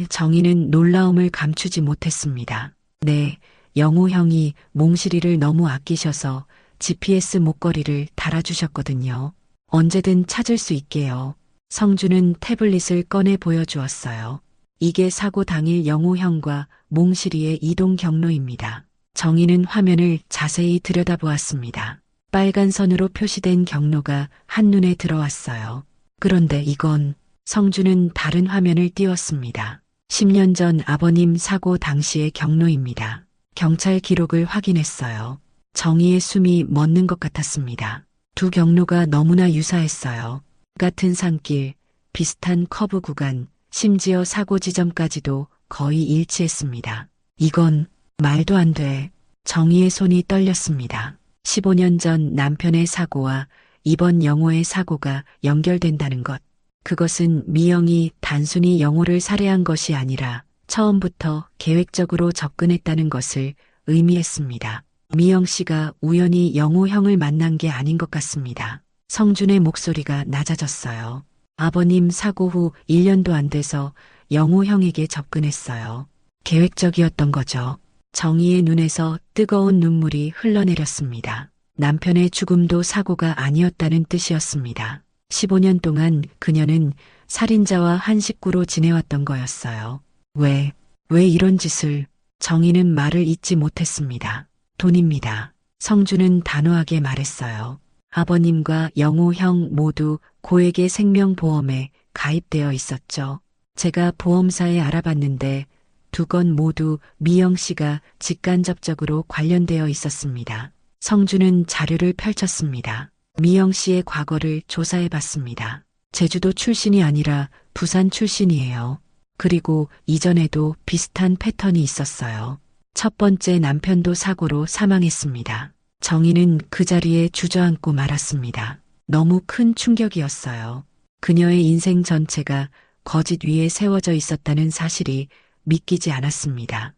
정희는 놀라움을 감추지 못했습니다. 네, 영우 형이 몽실이를 너무 아끼셔서 GPS 목걸이를 달아주셨거든요. 언제든 찾을 수 있게요. 성준은 태블릿을 꺼내 보여주었어요. 이게 사고 당일 영우 형과 몽실이의 이동 경로입니다. 정희는 화면을 자세히 들여다보았습니다. 빨간 선으로 표시된 경로가 한눈에 들어왔어요. 그런데 이건 성준은 다른 화면을 띄웠습니다. 10년 전 아버님 사고 당시의 경로입니다. 경찰 기록을 확인했어요. 정희의 숨이 멎는 것 같았습니다. 두 경로가 너무나 유사했어요. 같은 산길, 비슷한 커브 구간, 심지어 사고 지점까지도 거의 일치했습니다. 이건 말도 안 돼. 정희의 손이 떨렸습니다. 15년 전 남편의 사고와 이번 영호의 사고가 연결된다는 것. 그것은 미영이 단순히 영호를 살해한 것이 아니라 처음부터 계획적으로 접근했다는 것을 의미했습니다. 미영 씨가 우연히 영호 형을 만난 게 아닌 것 같습니다. 성준의 목소리가 낮아졌어요. 아버님 사고 후 1년도 안 돼서 영호 형에게 접근했어요. 계획적이었던 거죠. 정희의 눈에서 뜨거운 눈물이 흘러내렸습니다. 남편의 죽음도 사고가 아니었다는 뜻이었습니다. 15년 동안 그녀는 살인자와 한 식구로 지내왔던 거였어요. 왜 이런 짓을? 정희는 말을 잇지 못했습니다. 돈입니다. 성준은 단호하게 말했어요. 아버님과 영호 형 모두 고액의 생명보험에 가입되어 있었죠. 제가 보험사에 알아봤는데 두 건 모두 미영 씨가 직간접적으로 관련되어 있었습니다. 성준은 자료를 펼쳤습니다. 미영 씨의 과거를 조사해 봤습니다. 제주도 출신이 아니라 부산 출신이에요. 그리고 이전에도 비슷한 패턴이 있었어요. 첫 번째 남편도 사고로 사망했습니다. 정희는 그 자리에 주저앉고 말았습니다. 너무 큰 충격이었어요. 그녀의 인생 전체가 거짓 위에 세워져 있었다는 사실이 믿기지 않았습니다.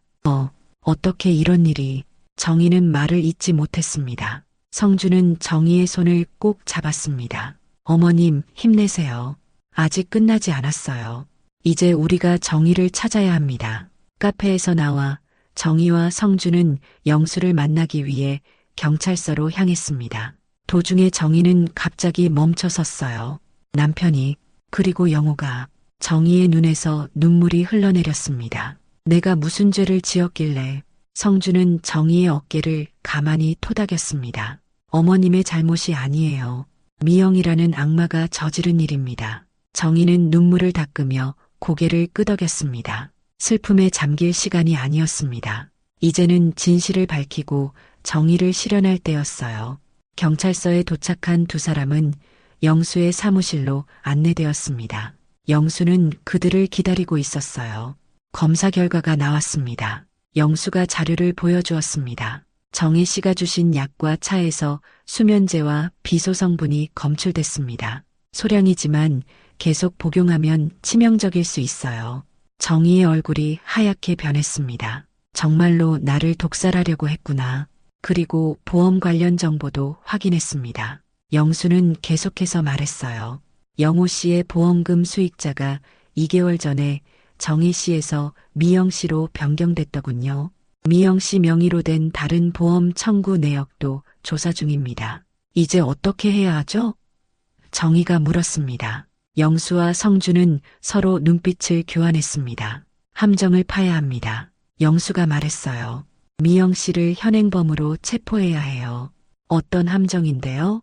어떻게 이런 일이? 정희는 말을 잇지 못했습니다. 성준은 정희의 손을 꼭 잡았습니다. 어머님, 힘내세요. 아직 끝나지 않았어요. 이제 우리가 정희를 찾아야 합니다. 카페에서 나와 정희와 성준은 영수를 만나기 위해 경찰서로 향했습니다. 도중에 정희는 갑자기 멈춰섰어요. 남편이, 그리고 영호가. 정희의 눈에서 눈물이 흘러내렸습니다. 내가 무슨 죄를 지었길래? 성준은 정희의 어깨를 가만히 토닥였습니다. 어머님의 잘못이 아니에요. 미영이라는 악마가 저지른 일입니다. 정희는 눈물을 닦으며 고개를 끄덕였습니다. 슬픔에 잠길 시간이 아니었습니다. 이제는 진실을 밝히고 정의를 실현할 때였어요. 경찰서에 도착한 두 사람은 영수의 사무실로 안내되었습니다. 영수는 그들을 기다리고 있었어요. 검사 결과가 나왔습니다. 영수가 자료를 보여주었습니다. 정희 씨가 주신 약과 차에서 수면제와 비소 성분이 검출됐습니다. 소량이지만 계속 복용하면 치명적일 수 있어요. 정희의 얼굴이 하얗게 변했습니다. 정말로 나를 독살하려고 했구나. 그리고 보험 관련 정보도 확인했습니다. 영수는 계속해서 말했어요. 영호 씨의 보험금 수익자가 2개월 전에 정희 씨에서 미영 씨로 변경됐더군요. 미영 씨 명의로 된 다른 보험 청구 내역도 조사 중입니다. 이제 어떻게 해야 하죠? 정희가 물었습니다. 영수와 성준은 서로 눈빛을 교환했습니다. 함정을 파야 합니다. 영수가 말했어요. 미영 씨를 현행범으로 체포해야 해요. 어떤 함정인데요?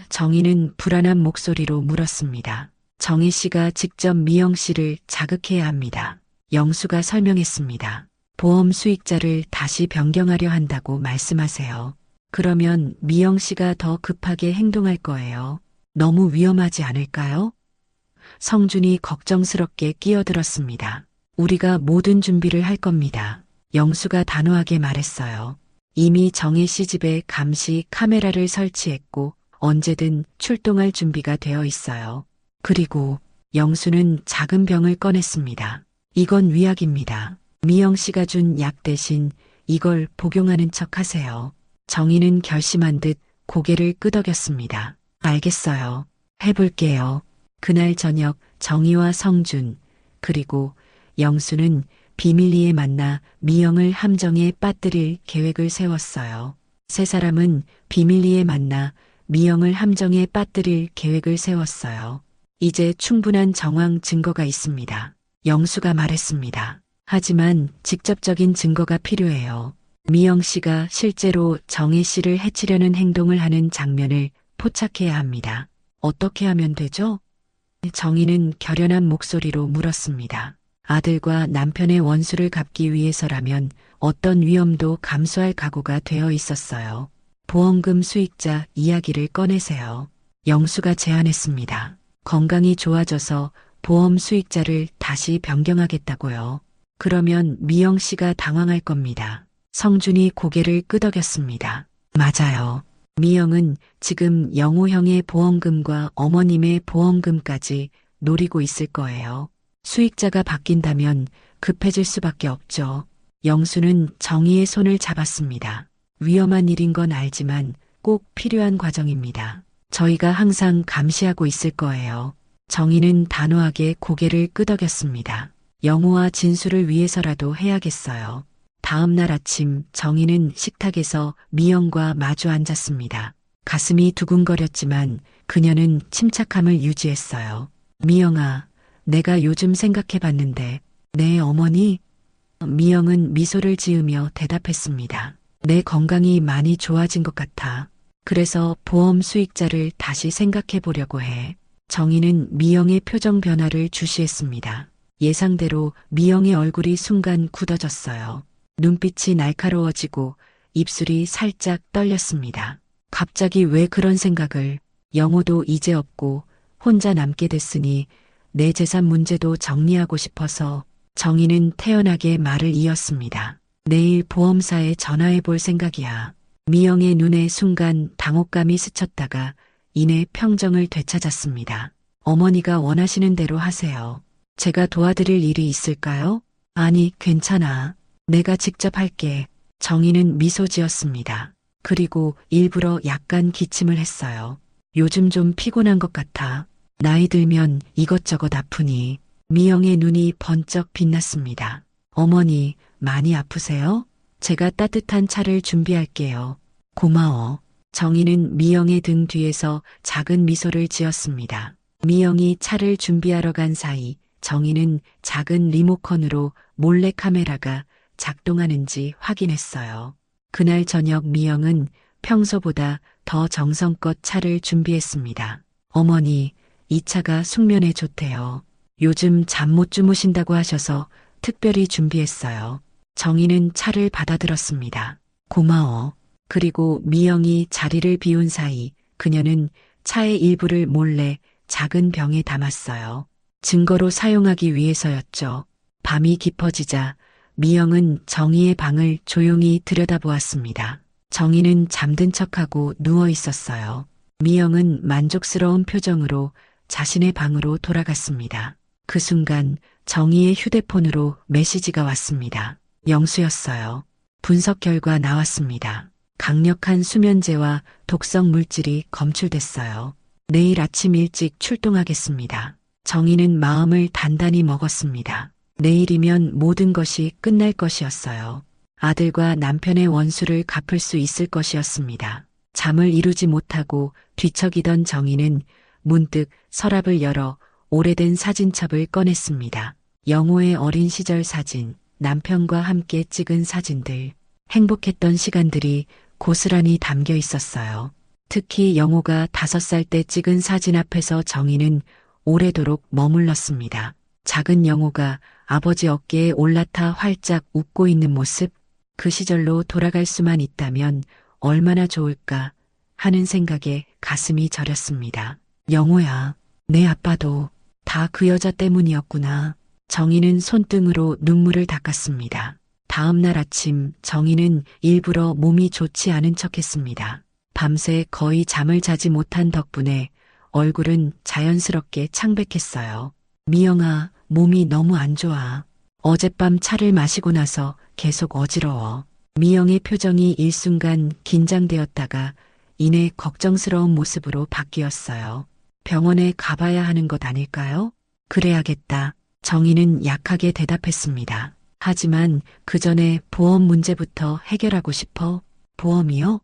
정희는 불안한 목소리로 물었습니다. 정희 씨가 직접 미영 씨를 자극해야 합니다. 영수가 설명했습니다. 보험 수익자를 다시 변경하려 한다고 말씀하세요. 그러면 미영 씨가 더 급하게 행동할 거예요. 너무 위험하지 않을까요? 성준이 걱정스럽게 끼어들었습니다. 우리가 모든 준비를 할 겁니다. 영수가 단호하게 말했어요. 이미 정희 씨 집에 감시 카메라를 설치했고 언제든 출동할 준비가 되어 있어요. 그리고 영수는 작은 병을 꺼냈습니다. 이건 위약입니다. 미영 씨가 준 약 대신 이걸 복용하는 척 하세요. 정희는 결심한 듯 고개를 끄덕였습니다. 알겠어요. 해볼게요. 그날 저녁 정희와 성준 그리고 영수는 비밀리에 만나 미영을 함정에 빠뜨릴 계획을 세웠어요. 세 사람은 비밀리에 만나 미영을 함정에 빠뜨릴 계획을 세웠어요. 이제 충분한 정황 증거가 있습니다. 영수가 말했습니다. 하지만 직접적인 증거가 필요해요. 미영 씨가 실제로 정희 씨를 해치려는 행동을 하는 장면을 포착해야 합니다. 어떻게 하면 되죠? 정희는 결연한 목소리로 물었습니다. 아들과 남편의 원수를 갚기 위해서라면 어떤 위험도 감수할 각오가 되어 있었어요. 보험금 수익자 이야기를 꺼내세요. 영수가 제안했습니다. 건강이 좋아져서 보험 수익자를 다시 변경하겠다고요. 그러면 미영 씨가 당황할 겁니다. 성준이 고개를 끄덕였습니다. 맞아요. 미영은 지금 영호 형의 보험금과 어머님의 보험금까지 노리고 있을 거예요. 수익자가 바뀐다면 급해질 수밖에 없죠. 영수는 정희의 손을 잡았습니다. 위험한 일인 건 알지만 꼭 필요한 과정입니다. 저희가 항상 감시하고 있을 거예요. 정희는 단호하게 고개를 끄덕였습니다. 영호와 진수를 위해서라도 해야겠어요. 다음 날 아침 정희는 식탁에서 미영과 마주 앉았습니다. 가슴이 두근거렸지만 그녀는 침착함을 유지했어요. 미영아, 내가 요즘 생각해봤는데 내 어머니? 미영은 미소를 지으며 대답했습니다. 내 건강이 많이 좋아진 것 같아. 그래서 보험 수익자를 다시 생각해 보려고 해. 정희는 미영의 표정 변화를 주시했습니다. 예상대로 미영의 얼굴이 순간 굳어졌어요. 눈빛이 날카로워지고 입술이 살짝 떨렸습니다. 갑자기 왜 그런 생각을? 영호도 이제 없고 혼자 남게 됐으니 내 재산 문제도 정리하고 싶어서. 정희는 태연하게 말을 이었습니다. 내일 보험사에 전화해 볼 생각이야. 미영의 눈에 순간 당혹감이 스쳤다가 이내 평정을 되찾았습니다. 어머니가 원하시는 대로 하세요. 제가 도와드릴 일이 있을까요? 아니, 괜찮아. 내가 직접 할게. 정희는 미소 지었습니다. 그리고 일부러 약간 기침을 했어요. 요즘 좀 피곤한 것 같아. 나이 들면 이것저것 아프니. 미영의 눈이 번쩍 빛났습니다. 어머니, 많이 아프세요? 제가 따뜻한 차를 준비할게요. 고마워. 정희는 미영의 등 뒤에서 작은 미소를 지었습니다. 미영이 차를 준비하러 간 사이 정희는 작은 리모컨으로 몰래 카메라가 작동하는지 확인했어요. 그날 저녁 미영은 평소보다 더 정성껏 차를 준비했습니다. 어머니, 이 차가 숙면에 좋대요. 요즘 잠 못 주무신다고 하셔서 특별히 준비했어요. 정희는 차를 받아들었습니다. 고마워. 그리고 미영이 자리를 비운 사이 그녀는 차의 일부를 몰래 작은 병에 담았어요. 증거로 사용하기 위해서였죠. 밤이 깊어지자 미영은 정희의 방을 조용히 들여다보았습니다. 정희는 잠든 척하고 누워 있었어요. 미영은 만족스러운 표정으로 자신의 방으로 돌아갔습니다. 그 순간 정희의 휴대폰으로 메시지가 왔습니다. 영수였어요. 분석 결과 나왔습니다. 강력한 수면제와 독성 물질이 검출됐어요. 내일 아침 일찍 출동하겠습니다. 정희는 마음을 단단히 먹었습니다. 내일이면 모든 것이 끝날 것이었어요. 아들과 남편의 원수를 갚을 수 있을 것이었습니다. 잠을 이루지 못하고 뒤척이던 정희는 문득 서랍을 열어 오래된 사진첩을 꺼냈습니다. 영호의 어린 시절 사진, 남편과 함께 찍은 사진들, 행복했던 시간들이 고스란히 담겨 있었어요. 특히 영호가 5살 때 찍은 사진 앞에서 정희는 오래도록 머물렀습니다. 작은 영호가 아버지 어깨에 올라타 활짝 웃고 있는 모습, 그 시절로 돌아갈 수만 있다면 얼마나 좋을까 하는 생각에 가슴이 저렸습니다. 영호야, 내 아빠도 다 그 여자 때문이었구나. 정희는 손등으로 눈물을 닦았습니다. 다음 날 아침 정희는 일부러 몸이 좋지 않은 척했습니다. 밤새 거의 잠을 자지 못한 덕분에 얼굴은 자연스럽게 창백했어요. 미영아, 몸이 너무 안 좋아. 어젯밤 차를 마시고 나서 계속 어지러워. 미영의 표정이 일순간 긴장되었다가 이내 걱정스러운 모습으로 바뀌었어요. 병원에 가봐야 하는 것 아닐까요? 그래야겠다. 정희는 약하게 대답했습니다. 하지만 그 전에 보험 문제부터 해결하고 싶어. 보험이요?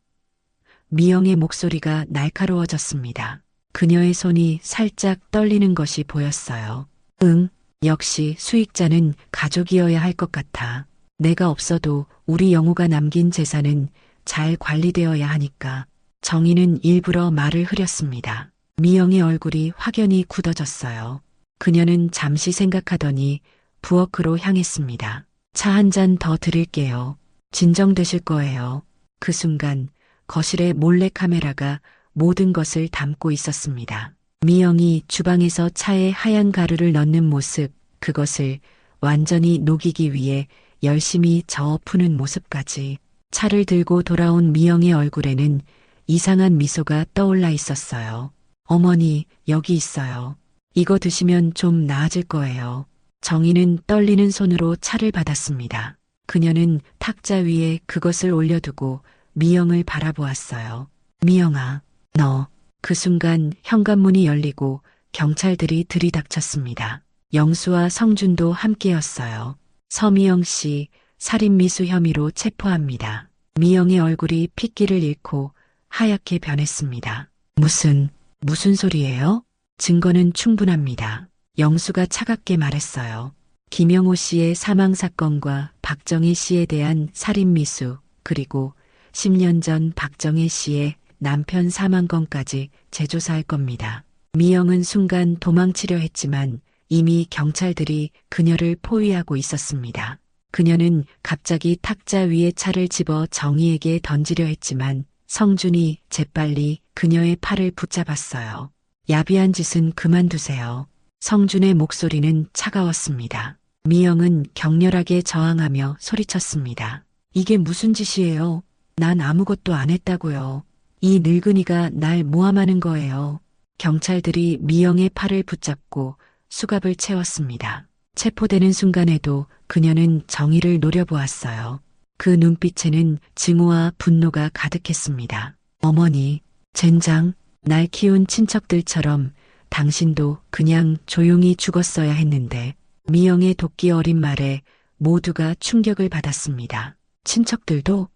미영의 목소리가 날카로워졌습니다. 그녀의 손이 살짝 떨리는 것이 보였어요. 응, 역시 수익자는 가족이어야 할 것 같아. 내가 없어도 우리 영호가 남긴 재산은 잘 관리되어야 하니까. 정희는 일부러 말을 흐렸습니다. 미영의 얼굴이 확연히 굳어졌어요. 그녀는 잠시 생각하더니 부엌으로 향했습니다. 차 한 잔 더 드릴게요. 진정되실 거예요. 그 순간 거실의 몰래 카메라가 모든 것을 담고 있었습니다. 미영이 주방에서 차에 하얀 가루를 넣는 모습, 그것을 완전히 녹이기 위해 열심히 저어 푸는 모습까지. 차를 들고 돌아온 미영의 얼굴에는 이상한 미소가 떠올라 있었어요. 어머니, 여기 있어요. 이거 드시면 좀 나아질 거예요. 정희는 떨리는 손으로 차를 받았습니다. 그녀는 탁자 위에 그것을 올려두고 미영을 바라보았어요. 미영아, 너. 그 순간 현관문이 열리고 경찰들이 들이닥쳤습니다. 영수와 성준도 함께였어요. 서미영 씨, 살인미수 혐의로 체포합니다. 미영의 얼굴이 핏기를 잃고 하얗게 변했습니다. 무슨 소리예요? 증거는 충분합니다. 영수가 차갑게 말했어요. 김영호 씨의 사망 사건과 박정희 씨에 대한 살인미수, 그리고 10년 전 박정희 씨의 남편 사망 건까지 재조사할 겁니다. 미영은 순간 도망치려 했지만 이미 경찰들이 그녀를 포위하고 있었습니다. 그녀는 갑자기 탁자 위에 차를 집어 정희에게 던지려 했지만 성준이 재빨리 그녀의 팔을 붙잡았어요. 야비한 짓은 그만두세요. 성준의 목소리는 차가웠습니다. 미영은 격렬하게 저항하며 소리쳤습니다. 이게 무슨 짓이에요? 난 아무것도 안 했다고요. 이 늙은이가 날 모함하는 거예요. 경찰들이 미영의 팔을 붙잡고 수갑을 채웠습니다. 체포되는 순간에도 그녀는 정의를 노려보았어요. 그 눈빛에는 증오와 분노가 가득했습니다. 어머니, 젠장, 날 키운 친척들처럼 당신도 그냥 조용히 죽었어야 했는데. 미영의 도끼 어린 말에 모두가 충격을 받았습니다. 친척들도?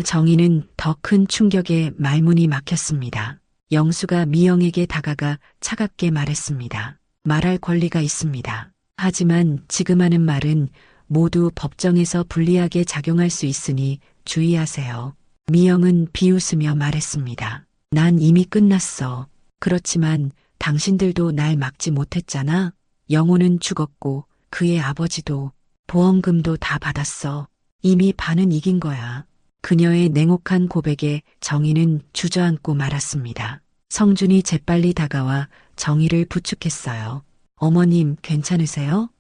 정희는 더 큰 충격에 말문이 막혔습니다. 영수가 미영에게 다가가 차갑게 말했습니다. 말할 권리가 있습니다. 하지만 지금 하는 말은 모두 법정에서 불리하게 작용할 수 있으니 주의하세요. 미영은 비웃으며 말했습니다. 난 이미 끝났어. 그렇지만 당신들도 날 막지 못했잖아. 영호는 죽었고 그의 아버지도 보험금도 다 받았어. 이미 반은 이긴 거야. 그녀의 냉혹한 고백에 정희는 주저앉고 말았습니다. 성준이 재빨리 다가와 정희를 부축했어요. 어머님 괜찮으세요?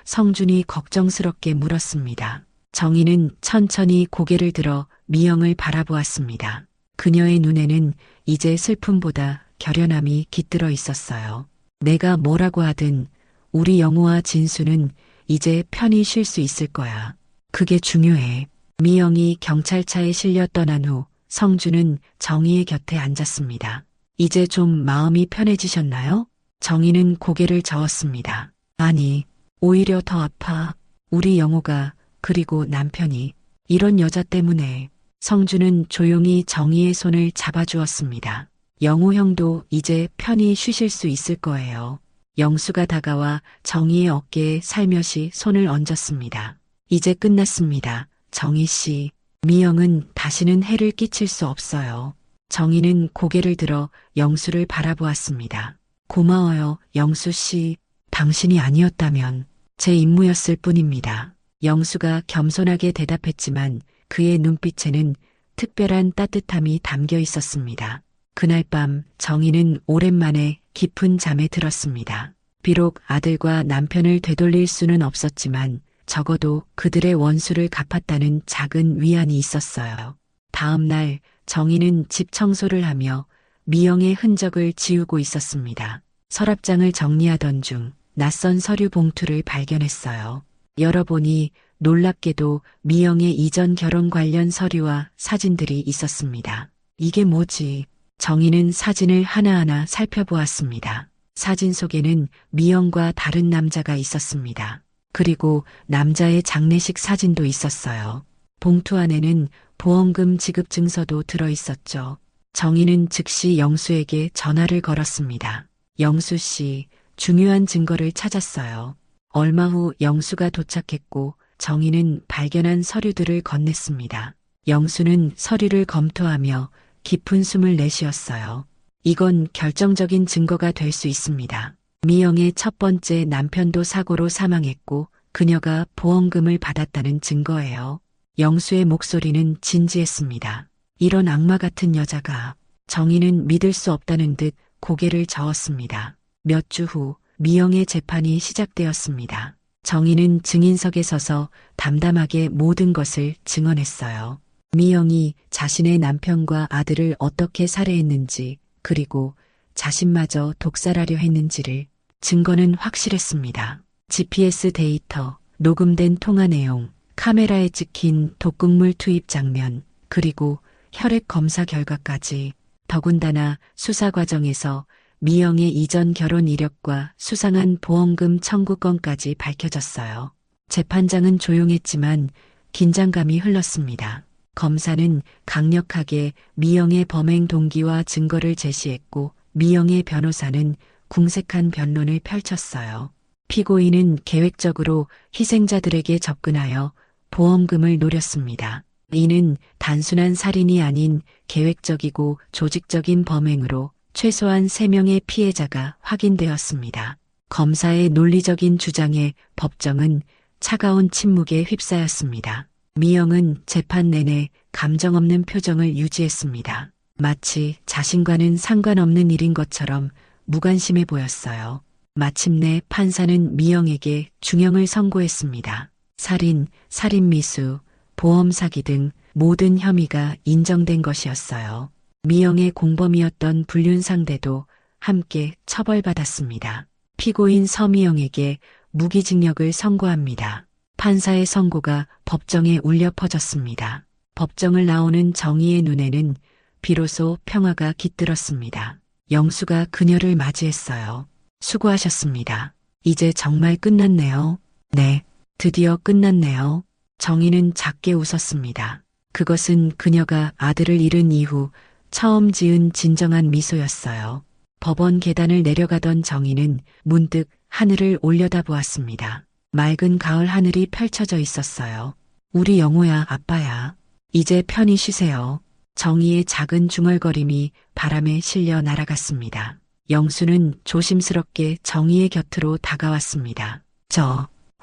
성준이 걱정스럽게 물었습니다. 정희는 천천히 고개를 들어 미영을 바라보았습니다. 그녀의 눈에는 이제 슬픔보다 결연함이 깃들어 있었어요. 내가 뭐라고 하든 우리 영호와 진수는 이제 편히 쉴 수 있을 거야. 그게 중요해. 미영이 경찰차에 실려 떠난 후 성준은 정희의 곁에 앉았습니다. 이제 좀 마음이 편해지셨나요? 정희는 고개를 저었습니다. 아니, 오히려 더 아파. 우리 영호가, 그리고 남편이 이런 여자 때문에. 성준은 조용히 정희의 손을 잡아주었습니다. 영호 형도 이제 편히 쉬실 수 있을 거예요. 영수가 다가와 정희의 어깨에 살며시 손을 얹었습니다. 이제 끝났습니다. 정희 씨. 미영은 다시는 해를 끼칠 수 없어요. 정희는 고개를 들어 영수를 바라보았습니다. 고마워요, 영수 씨. 당신이 아니었다면 제 임무였을 뿐입니다. 영수가 겸손하게 대답했지만 그의 눈빛에는 특별한 따뜻함이 담겨 있었습니다. 그날 밤 정희는 오랜만에 깊은 잠에 들었습니다. 비록 아들과 남편을 되돌릴 수는 없었지만 적어도 그들의 원수를 갚았다는 작은 위안이 있었어요. 다음 날 정희는 집 청소를 하며 미영의 흔적을 지우고 있었습니다. 서랍장을 정리하던 중 낯선 서류 봉투를 발견했어요. 열어보니 놀랍게도 미영의 이전 결혼 관련 서류와 사진들이 있었습니다. 이게 뭐지? 정희는 사진을 하나하나 살펴보았습니다. 사진 속에는 미영과 다른 남자가 있었습니다. 그리고 남자의 장례식 사진도 있었어요. 봉투 안에는 보험금 지급 증서도 들어있었죠. 정희는 즉시 영수에게 전화를 걸었습니다. 영수 씨, 중요한 증거를 찾았어요. 얼마 후 영수가 도착했고 정희는 발견한 서류들을 건넸습니다. 영수는 서류를 검토하며 깊은 숨을 내쉬었어요. 이건 결정적인 증거가 될 수 있습니다. 미영의 첫 번째 남편도 사고로 사망했고 그녀가 보험금을 받았다는 증거예요. 영수의 목소리는 진지했습니다. 이런 악마 같은 여자가. 정희는 믿을 수 없다는 듯 고개를 저었습니다. 몇 주 후 미영의 재판이 시작되었습니다. 정희는 증인석에 서서 담담하게 모든 것을 증언했어요. 미영이 자신의 남편과 아들을 어떻게 살해했는지, 그리고 자신마저 독살하려 했는지를. 증거는 확실했습니다. GPS 데이터, 녹음된 통화 내용, 카메라에 찍힌 독극물 투입 장면, 그리고 혈액 검사 결과까지. 더군다나 수사 과정에서 미영의 이전 결혼 이력과 수상한 보험금 청구 건까지 밝혀졌어요. 재판장은 조용했지만 긴장감이 흘렀습니다. 검사는 강력하게 미영의 범행 동기와 증거를 제시했고 미영의 변호사는 궁색한 변론을 펼쳤어요. 피고인은 계획적으로 희생자들에게 접근하여 보험금을 노렸습니다. 이는 단순한 살인이 아닌 계획적이고 조직적인 범행으로 최소한 3명의 피해자가 확인되었습니다. 검사의 논리적인 주장에 법정은 차가운 침묵에 휩싸였습니다. 미영은 재판 내내 감정 없는 표정을 유지했습니다. 마치 자신과는 상관없는 일인 것처럼 무관심해 보였어요. 마침내 판사는 미영에게 중형을 선고했습니다. 살인, 살인미수, 보험 사기 등 모든 혐의가 인정된 것이었어요. 미영의 공범이었던 불륜 상대도 함께 처벌받았습니다. 피고인 서미영에게 무기징역을 선고합니다. 판사의 선고가 법정에 울려 퍼졌습니다. 법정을 나오는 정희의 눈에는 비로소 평화가 깃들었습니다. 영수가 그녀를 맞이했어요. 수고하셨습니다. 이제 정말 끝났네요. 네, 드디어 끝났네요. 정희는 작게 웃었습니다. 그것은 그녀가 아들을 잃은 이후 처음 지은 진정한 미소였어요. 법원 계단을 내려가던 정희는 문득 하늘을 올려다보았습니다. 맑은 가을 하늘이 펼쳐져 있었어요. 우리 영호야, 아빠야. 이제 편히 쉬세요. 정희의 작은 중얼거림이 바람에 실려 날아갔습니다. 영수는 조심스럽게 정희의 곁으로 다가왔습니다.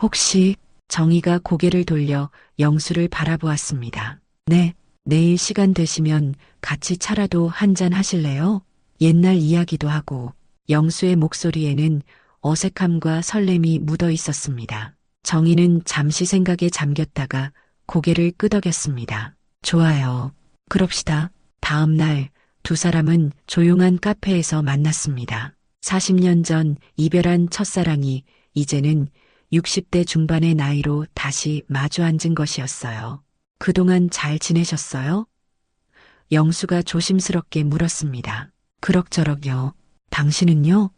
혹시... 정희가 고개를 돌려 영수를 바라보았습니다. 네, 내일 시간 되시면 같이 차라도 한잔 하실래요? 옛날 이야기도 하고. 영수의 목소리에는 어색함과 설렘이 묻어 있었습니다. 정희는 잠시 생각에 잠겼다가 고개를 끄덕였습니다. 좋아요. 그럽시다. 다음 날 두 사람은 조용한 카페에서 만났습니다. 40년 전 이별한 첫사랑이 이제는 60대 중반의 나이로 다시 마주 앉은 것이었어요. 그동안 잘 지내셨어요? 영수가 조심스럽게 물었습니다. 그럭저럭요. 당신은요?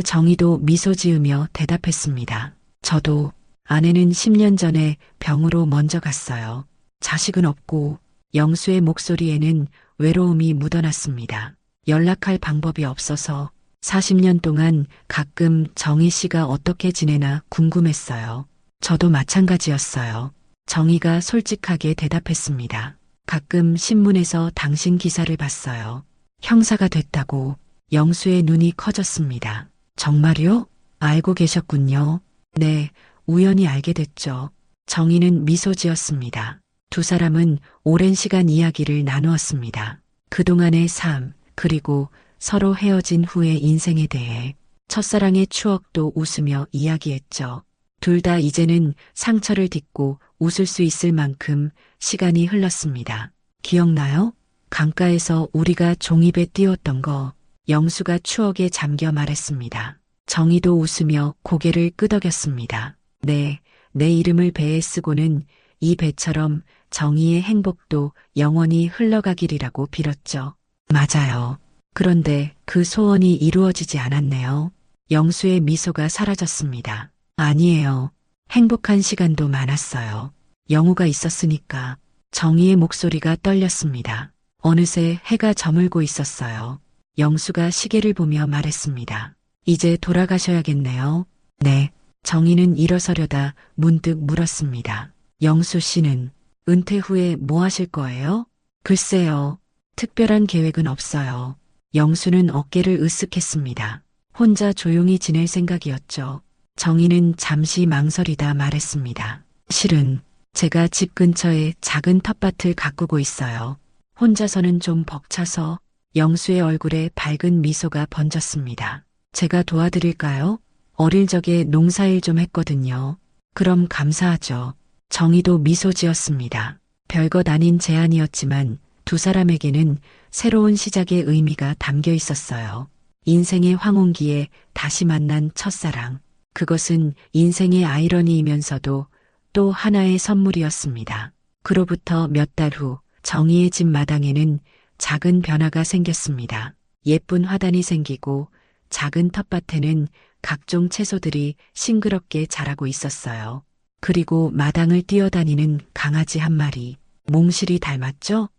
정희도 미소 지으며 대답했습니다. 저도. 아내는 10년 전에 병으로 먼저 갔어요. 자식은 없고. 영수의 목소리에는 외로움이 묻어났습니다. 연락할 방법이 없어서 40년 동안 가끔 정희 씨가 어떻게 지내나 궁금했어요. 저도 마찬가지였어요. 정희가 솔직하게 대답했습니다. 가끔 신문에서 당신 기사를 봤어요. 형사가 됐다고. 영수의 눈이 커졌습니다. 정말요? 알고 계셨군요. 네, 우연히 알게 됐죠. 정희는 미소 지었습니다. 두 사람은 오랜 시간 이야기를 나누었습니다. 그동안의 삶, 그리고 서로 헤어진 후의 인생에 대해 첫사랑의 추억도 웃으며 이야기했죠. 둘 다 이제는 상처를 딛고 웃을 수 있을 만큼 시간이 흘렀습니다. 기억나요? 강가에서 우리가 종이배 띄웠던 거. 영수가 추억에 잠겨 말했습니다. 정희도 웃으며 고개를 끄덕였습니다. 네, 내 이름을 배에 쓰고는 이 배처럼 정희의 행복도 영원히 흘러가기리라고 빌었죠. 맞아요. 그런데 그 소원이 이루어지지 않았네요. 영수의 미소가 사라졌습니다. 아니에요. 행복한 시간도 많았어요. 영우가 있었으니까. 정희의 목소리가 떨렸습니다. 어느새 해가 저물고 있었어요. 영수가 시계를 보며 말했습니다. 이제 돌아가셔야겠네요. 네. 정희는 일어서려다 문득 물었습니다. 영수 씨는 은퇴 후에 뭐 하실 거예요? 글쎄요. 특별한 계획은 없어요. 영수는 어깨를 으쓱했습니다. 혼자 조용히 지낼 생각이었죠. 정희는 잠시 망설이다 말했습니다. 실은 제가 집 근처에 작은 텃밭을 가꾸고 있어요. 혼자서는 좀 벅차서. 영수의 얼굴에 밝은 미소가 번졌습니다. 제가 도와드릴까요? 어릴 적에 농사일 좀 했거든요. 그럼 감사하죠. 정희도 미소 지었습니다. 별것 아닌 제안이었지만 두 사람에게는 새로운 시작의 의미가 담겨 있었어요. 인생의 황혼기에 다시 만난 첫사랑. 그것은 인생의 아이러니이면서도 또 하나의 선물이었습니다. 그로부터 몇 달 후 정희의 집 마당에는 작은 변화가 생겼습니다. 예쁜 화단이 생기고 작은 텃밭에는 각종 채소들이 싱그럽게 자라고 있었어요. 그리고 마당을 뛰어다니는 강아지 한 마리. 몽실이 닮았죠?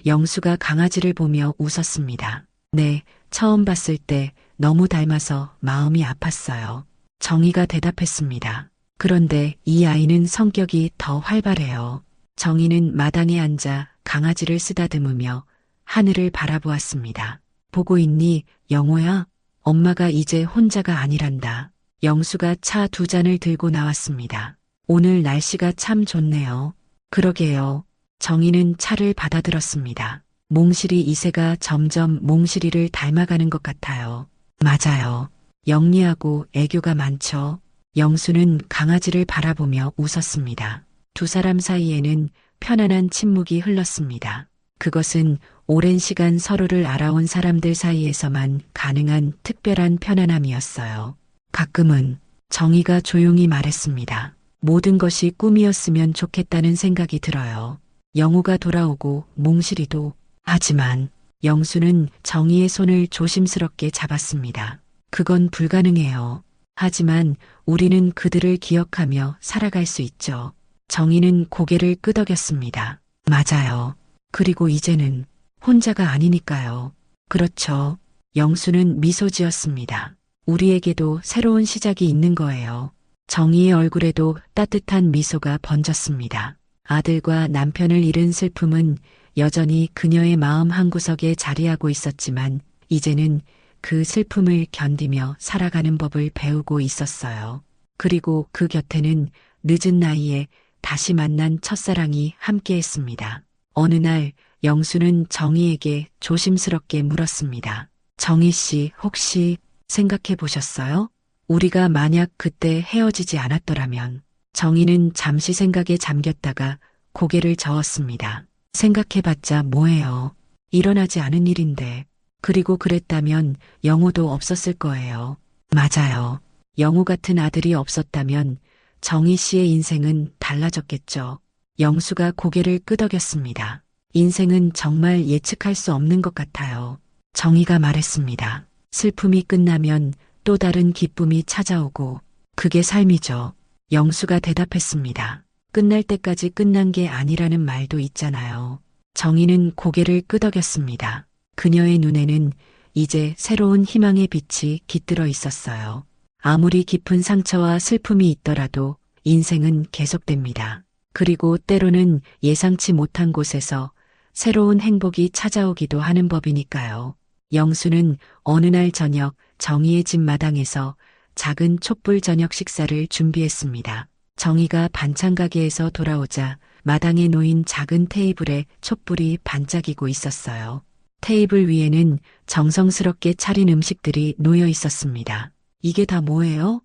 영수가 강아지를 보며 웃었습니다. 네, 처음 봤을 때 너무 닮아서 마음이 아팠어요. 정희가 대답했습니다. 그런데 이 아이는 성격이 더 활발해요. 정희는 마당에 앉아 강아지를 쓰다듬으며 하늘을 바라보았습니다. 보고 있니, 영호야? 엄마가 이제 혼자가 아니란다. 영수가 차 2잔을 들고 나왔습니다. 오늘 날씨가 참 좋네요. 그러게요. 정희는 차를 받아들었습니다. 몽실이 이세가 점점 몽실이를 닮아가는 것 같아요. 맞아요. 영리하고 애교가 많죠. 영수는 강아지를 바라보며 웃었습니다. 두 사람 사이에는 편안한 침묵이 흘렀습니다. 그것은 오랜 시간 서로를 알아온 사람들 사이에서만 가능한 특별한 편안함이었어요. 가끔은 정희가 조용히 말했습니다. 모든 것이 꿈이었으면 좋겠다는 생각이 들어요. 영우가 돌아오고 몽실이도. 하지만 영수는 정희의 손을 조심스럽게 잡았습니다. 그건 불가능해요. 하지만 우리는 그들을 기억하며 살아갈 수 있죠. 정희는 고개를 끄덕였습니다. 맞아요. 그리고 이제는 혼자가 아니니까요. 그렇죠. 영수는 미소 지었습니다. 우리에게도 새로운 시작이 있는 거예요. 정희의 얼굴에도 따뜻한 미소가 번졌습니다. 아들과 남편을 잃은 슬픔은 여전히 그녀의 마음 한구석에 자리하고 있었지만 이제는 그 슬픔을 견디며 살아가는 법을 배우고 있었어요. 그리고 그 곁에는 늦은 나이에 다시 만난 첫사랑이 함께했습니다. 어느 날 영수는 정희에게 조심스럽게 물었습니다. 정희 씨, 혹시 생각해 보셨어요? 우리가 만약 그때 헤어지지 않았더라면. 정희는 잠시 생각에 잠겼다가 고개를 저었습니다. 생각해봤자 뭐예요. 일어나지 않은 일인데. 그리고 그랬다면 영호도 없었을 거예요. 맞아요. 영호 같은 아들이 없었다면 정희 씨의 인생은 달라졌겠죠. 영수가 고개를 끄덕였습니다. 인생은 정말 예측할 수 없는 것 같아요. 정희가 말했습니다. 슬픔이 끝나면 또 다른 기쁨이 찾아오고 그게 삶이죠. 영수가 대답했습니다. 끝날 때까지 끝난 게 아니라는 말도 있잖아요. 정희는 고개를 끄덕였습니다. 그녀의 눈에는 이제 새로운 희망의 빛이 깃들어 있었어요. 아무리 깊은 상처와 슬픔이 있더라도 인생은 계속됩니다. 그리고 때로는 예상치 못한 곳에서 새로운 행복이 찾아오기도 하는 법이니까요. 영수는 어느 날 저녁 정희의 집 마당에서 작은 촛불 저녁 식사를 준비했습니다. 정희가 반찬 가게에서 돌아오자 마당에 놓인 작은 테이블에 촛불이 반짝이고 있었어요. 테이블 위에는 정성스럽게 차린 음식들이 놓여 있었습니다. 이게 다 뭐예요?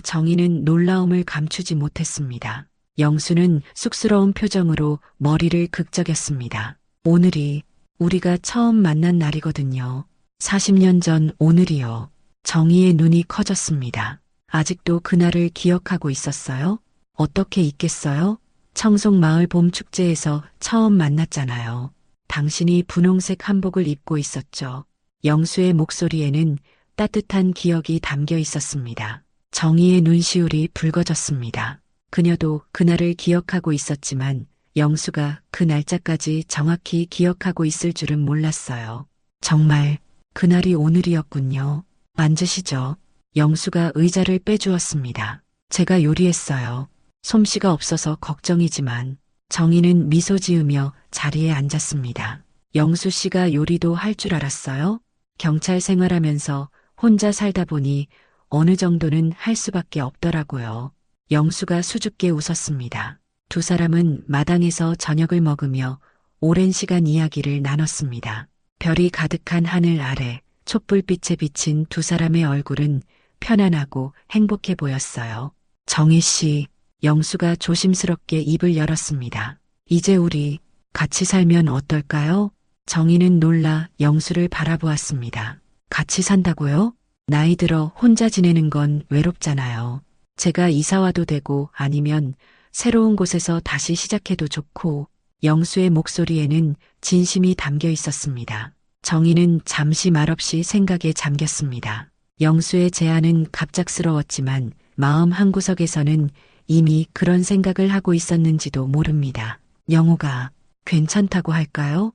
정희는 놀라움을 감추지 못했습니다. 영수는 쑥스러운 표정으로 머리를 극적였습니다. 오늘이 우리가 처음 만난 날이거든요. 40년 전 오늘이요. 정희의 눈이 커졌습니다. 아직도 그날을 기억하고 있었어요? 어떻게 잊겠어요? 청송마을 봄축제에서 처음 만났잖아요. 당신이 분홍색 한복을 입고 있었죠. 영수의 목소리에는 따뜻한 기억이 담겨 있었습니다. 정희의 눈시울이 붉어졌습니다. 그녀도 그날을 기억하고 있었지만 영수가 그 날짜까지 정확히 기억하고 있을 줄은 몰랐어요. 정말 그날이 오늘이었군요. 앉으시죠. 영수가 의자를 빼주었습니다. 제가 요리했어요. 솜씨가 없어서 걱정이지만 정희는 미소 지으며 자리에 앉았습니다. 영수 씨가 요리도 할 줄 알았어요? 경찰 생활하면서 혼자 살다 보니 어느 정도는 할 수밖에 없더라고요. 영수가 수줍게 웃었습니다. 두 사람은 마당에서 저녁을 먹으며 오랜 시간 이야기를 나눴습니다. 별이 가득한 하늘 아래 촛불빛에 비친 두 사람의 얼굴은 편안하고 행복해 보였어요. 정희 씨, 영수가 조심스럽게 입을 열었습니다. 이제 우리 같이 살면 어떨까요? 정희는 놀라 영수를 바라보았습니다. 같이 산다고요? 나이 들어 혼자 지내는 건 외롭잖아요. 제가 이사 와도 되고 아니면 새로운 곳에서 다시 시작해도 좋고. 영수의 목소리에는 진심이 담겨 있었습니다. 정희는 잠시 말없이 생각에 잠겼습니다. 영수의 제안은 갑작스러웠지만 마음 한구석에서는 이미 그런 생각을 하고 있었는지도 모릅니다. 영호가 괜찮다고 할까요?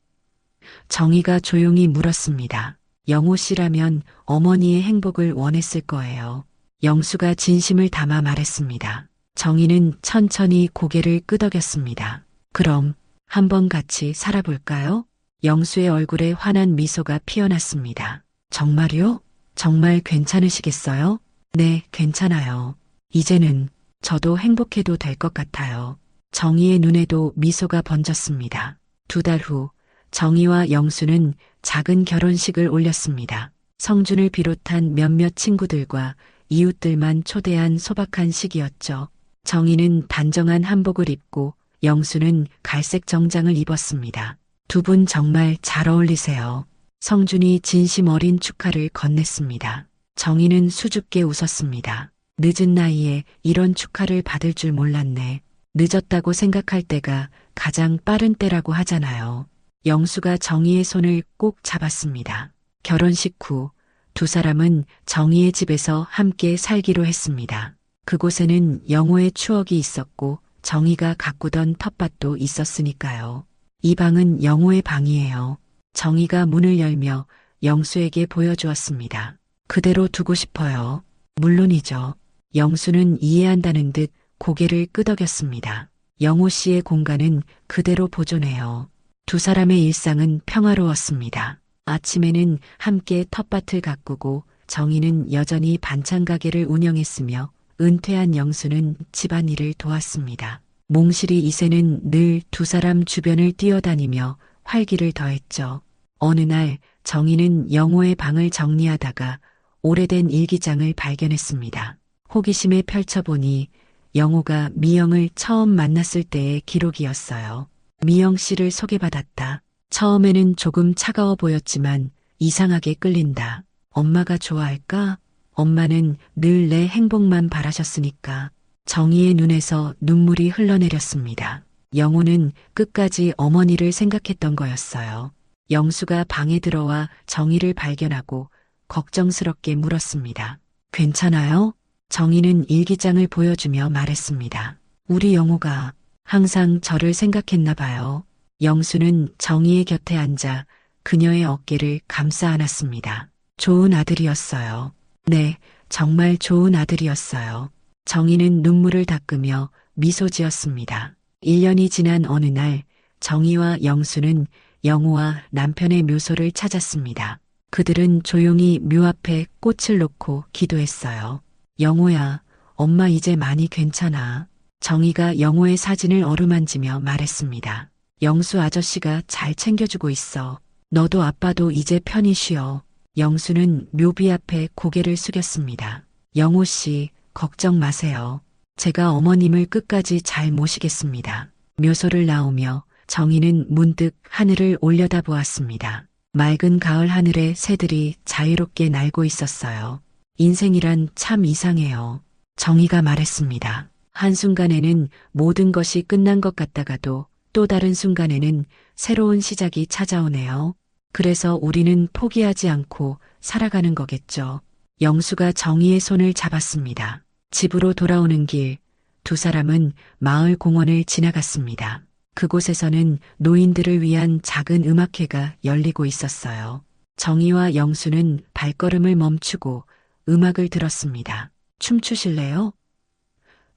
정희가 조용히 물었습니다. 영호 씨라면 어머니의 행복을 원했을 거예요. 영수가 진심을 담아 말했습니다. 정희는 천천히 고개를 끄덕였습니다. 그럼 한번 같이 살아볼까요? 영수의 얼굴에 환한 미소가 피어났습니다. 정말요? 정말 괜찮으시겠어요? 네, 괜찮아요. 이제는 저도 행복해도 될 것 같아요. 정희의 눈에도 미소가 번졌습니다. 2달 후 정희와 영수는 작은 결혼식을 올렸습니다. 성준을 비롯한 몇몇 친구들과 이웃들만 초대한 소박한 식이었죠. 정희는 단정한 한복을 입고 영수는 갈색 정장을 입었습니다. 2분 정말 잘 어울리세요. 성준이 진심 어린 축하를 건넸습니다. 정희는 수줍게 웃었습니다. 늦은 나이에 이런 축하를 받을 줄 몰랐네. 늦었다고 생각할 때가 가장 빠른 때라고 하잖아요. 영수가 정희의 손을 꼭 잡았습니다. 결혼식 후 2사람은 정희의 집에서 함께 살기로 했습니다. 그곳에는 영호의 추억이 있었고 정희가 가꾸던 텃밭도 있었으니까요. 이 방은 영호의 방이에요. 정희가 문을 열며 영수에게 보여주었습니다. 그대로 두고 싶어요. 물론이죠. 영수는 이해한다는 듯 고개를 끄덕였습니다. 영호 씨의 공간은 그대로 보존해요. 2사람의 일상은 평화로웠습니다. 아침에는 함께 텃밭을 가꾸고 정희는 여전히 반찬 가게를 운영했으며 은퇴한 영수는 집안일을 도왔습니다. 몽실이 이새는 늘 2사람 주변을 뛰어다니며 활기를 더했죠. 어느 날 정희는 영호의 방을 정리하다가 오래된 일기장을 발견했습니다. 호기심에 펼쳐보니 영호가 미영을 처음 만났을 때의 기록이었어요. 미영 씨를 소개받았다. 처음에는 조금 차가워 보였지만 이상하게 끌린다. 엄마가 좋아할까? 엄마는 늘 내 행복만 바라셨으니까. 정희의 눈에서 눈물이 흘러내렸습니다. 영호는 끝까지 어머니를 생각했던 거였어요. 영수가 방에 들어와 정희를 발견하고 걱정스럽게 물었습니다. 괜찮아요? 정희는 일기장을 보여주며 말했습니다. 우리 영호가 항상 저를 생각했나 봐요. 영수는 정희의 곁에 앉아 그녀의 어깨를 감싸 안았습니다. 좋은 아들이었어요. 네, 정말 좋은 아들이었어요. 정희는 눈물을 닦으며 미소 지었습니다. 1년이 지난 어느 날 정희와 영수는 영호와 남편의 묘소를 찾았습니다. 그들은 조용히 묘 앞에 꽃을 놓고 기도했어요. 영호야, 엄마 이제 많이 괜찮아. 정희가 영호의 사진을 어루만지며 말했습니다. 영수 아저씨가 잘 챙겨주고 있어. 너도 아빠도 이제 편히 쉬어. 영수는 묘비 앞에 고개를 숙였습니다. 영호 씨, 걱정 마세요. 제가 어머님을 끝까지 잘 모시겠습니다. 묘소를 나오며 정희는 문득 하늘을 올려다보았습니다. 맑은 가을 하늘에 새들이 자유롭게 날고 있었어요. 인생이란 참 이상해요. 정희가 말했습니다. 한순간에는 모든 것이 끝난 것 같다가도 또 다른 순간에는 새로운 시작이 찾아오네요. 그래서 우리는 포기하지 않고 살아가는 거겠죠. 영수가 정희의 손을 잡았습니다. 집으로 돌아오는 길, 2사람은 마을 공원을 지나갔습니다. 그곳에서는 노인들을 위한 작은 음악회가 열리고 있었어요. 정희와 영수는 발걸음을 멈추고 음악을 들었습니다. 춤추실래요?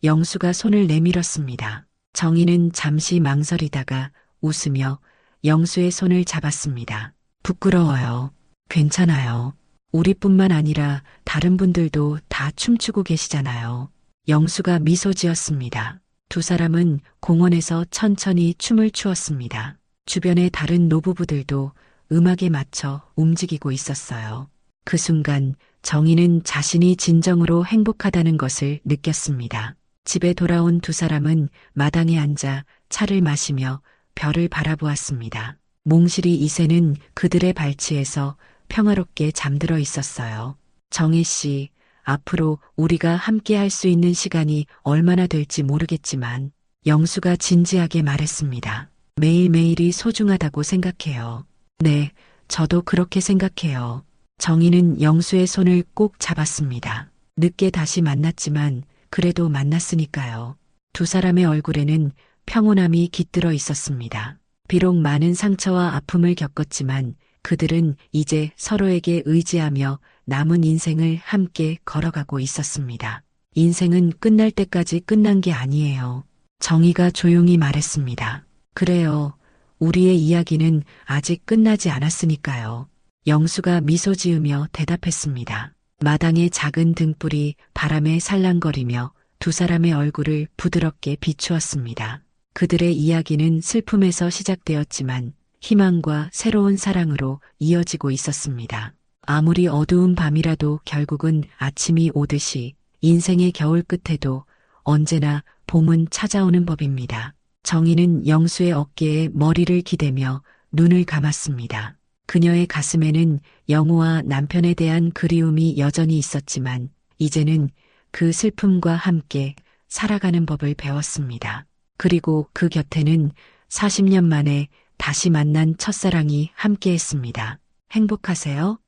영수가 손을 내밀었습니다. 정희는 잠시 망설이다가 웃으며 영수의 손을 잡았습니다. 부끄러워요. 괜찮아요. 우리뿐만 아니라 다른 분들도 다 춤추고 계시잖아요. 영수가 미소 지었습니다. 2사람은 공원에서 천천히 춤을 추었습니다. 주변의 다른 노부부들도 음악에 맞춰 움직이고 있었어요. 그 순간 정희는 자신이 진정으로 행복하다는 것을 느꼈습니다. 집에 돌아온 2사람은 마당에 앉아 차를 마시며 별을 바라보았습니다. 몽실이 이새는 그들의 발치에서 평화롭게 잠들어 있었어요. 정희 씨, 앞으로 우리가 함께 할 수 있는 시간이 얼마나 될지 모르겠지만 영수가 진지하게 말했습니다. 매일매일이 소중하다고 생각해요. 네, 저도 그렇게 생각해요. 정희는 영수의 손을 꼭 잡았습니다. 늦게 다시 만났지만 그래도 만났으니까요. 두 사람의 얼굴에는 평온함이 깃들어 있었습니다. 비록 많은 상처와 아픔을 겪었지만 그들은 이제 서로에게 의지하며 남은 인생을 함께 걸어가고 있었습니다. 인생은 끝날 때까지 끝난 게 아니에요. 정희가 조용히 말했습니다. 그래요. 우리의 이야기는 아직 끝나지 않았으니까요. 영수가 미소 지으며 대답했습니다. 마당의 작은 등불이 바람에 살랑거리며 두 사람의 얼굴을 부드럽게 비추었습니다. 그들의 이야기는 슬픔에서 시작되었지만 희망과 새로운 사랑으로 이어지고 있었습니다. 아무리 어두운 밤이라도 결국은 아침이 오듯이 인생의 겨울 끝에도 언제나 봄은 찾아오는 법입니다. 정희는 영수의 어깨에 머리를 기대며 눈을 감았습니다. 그녀의 가슴에는 영호와 남편에 대한 그리움이 여전히 있었지만 이제는 그 슬픔과 함께 살아가는 법을 배웠습니다. 그리고 그 곁에는 40년 만에 다시 만난 첫사랑이 함께했습니다. 행복하세요?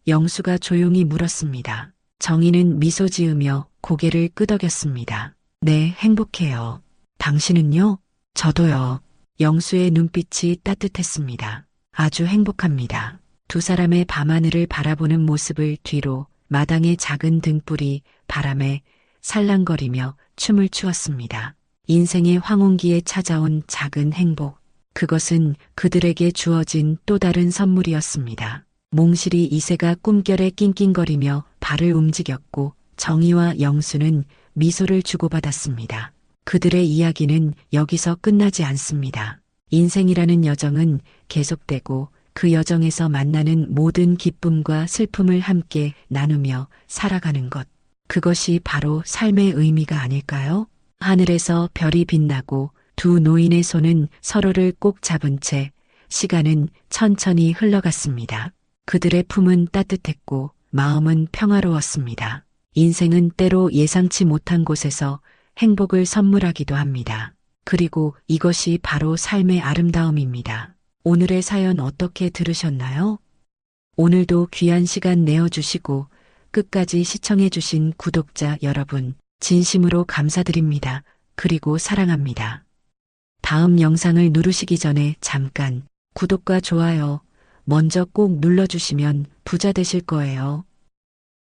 영수가 조용히 물었습니다. 정희는 미소 지으며 고개를 끄덕였습니다. 네, 행복해요. 당신은요? 저도요. 영수의 눈빛이 따뜻했습니다. 아주 행복합니다. 두 사람의 밤하늘을 바라보는 모습을 뒤로 마당의 작은 등불이 바람에 살랑거리며 춤을 추었습니다. 인생의 황혼기에 찾아온 작은 행복. 그것은 그들에게 주어진 또 다른 선물이었습니다. 몽실이 이새가 꿈결에 낑낑거리며 발을 움직였고 정희와 영수는 미소를 주고받았습니다. 그들의 이야기는 여기서 끝나지 않습니다. 인생이라는 여정은 계속되고 그 여정에서 만나는 모든 기쁨과 슬픔을 함께 나누며 살아가는 것. 그것이 바로 삶의 의미가 아닐까요? 하늘에서 별이 빛나고 두 노인의 손은 서로를 꼭 잡은 채 시간은 천천히 흘러갔습니다. 그들의 품은 따뜻했고 마음은 평화로웠습니다. 인생은 때로 예상치 못한 곳에서 행복을 선물하기도 합니다. 그리고 이것이 바로 삶의 아름다움입니다. 오늘의 사연 어떻게 들으셨나요? 오늘도 귀한 시간 내어주시고 끝까지 시청해주신 구독자 여러분, 진심으로 감사드립니다. 그리고 사랑합니다. 다음 영상을 누르시기 전에 잠깐 구독과 좋아요 먼저 꼭 눌러주시면 부자 되실 거예요.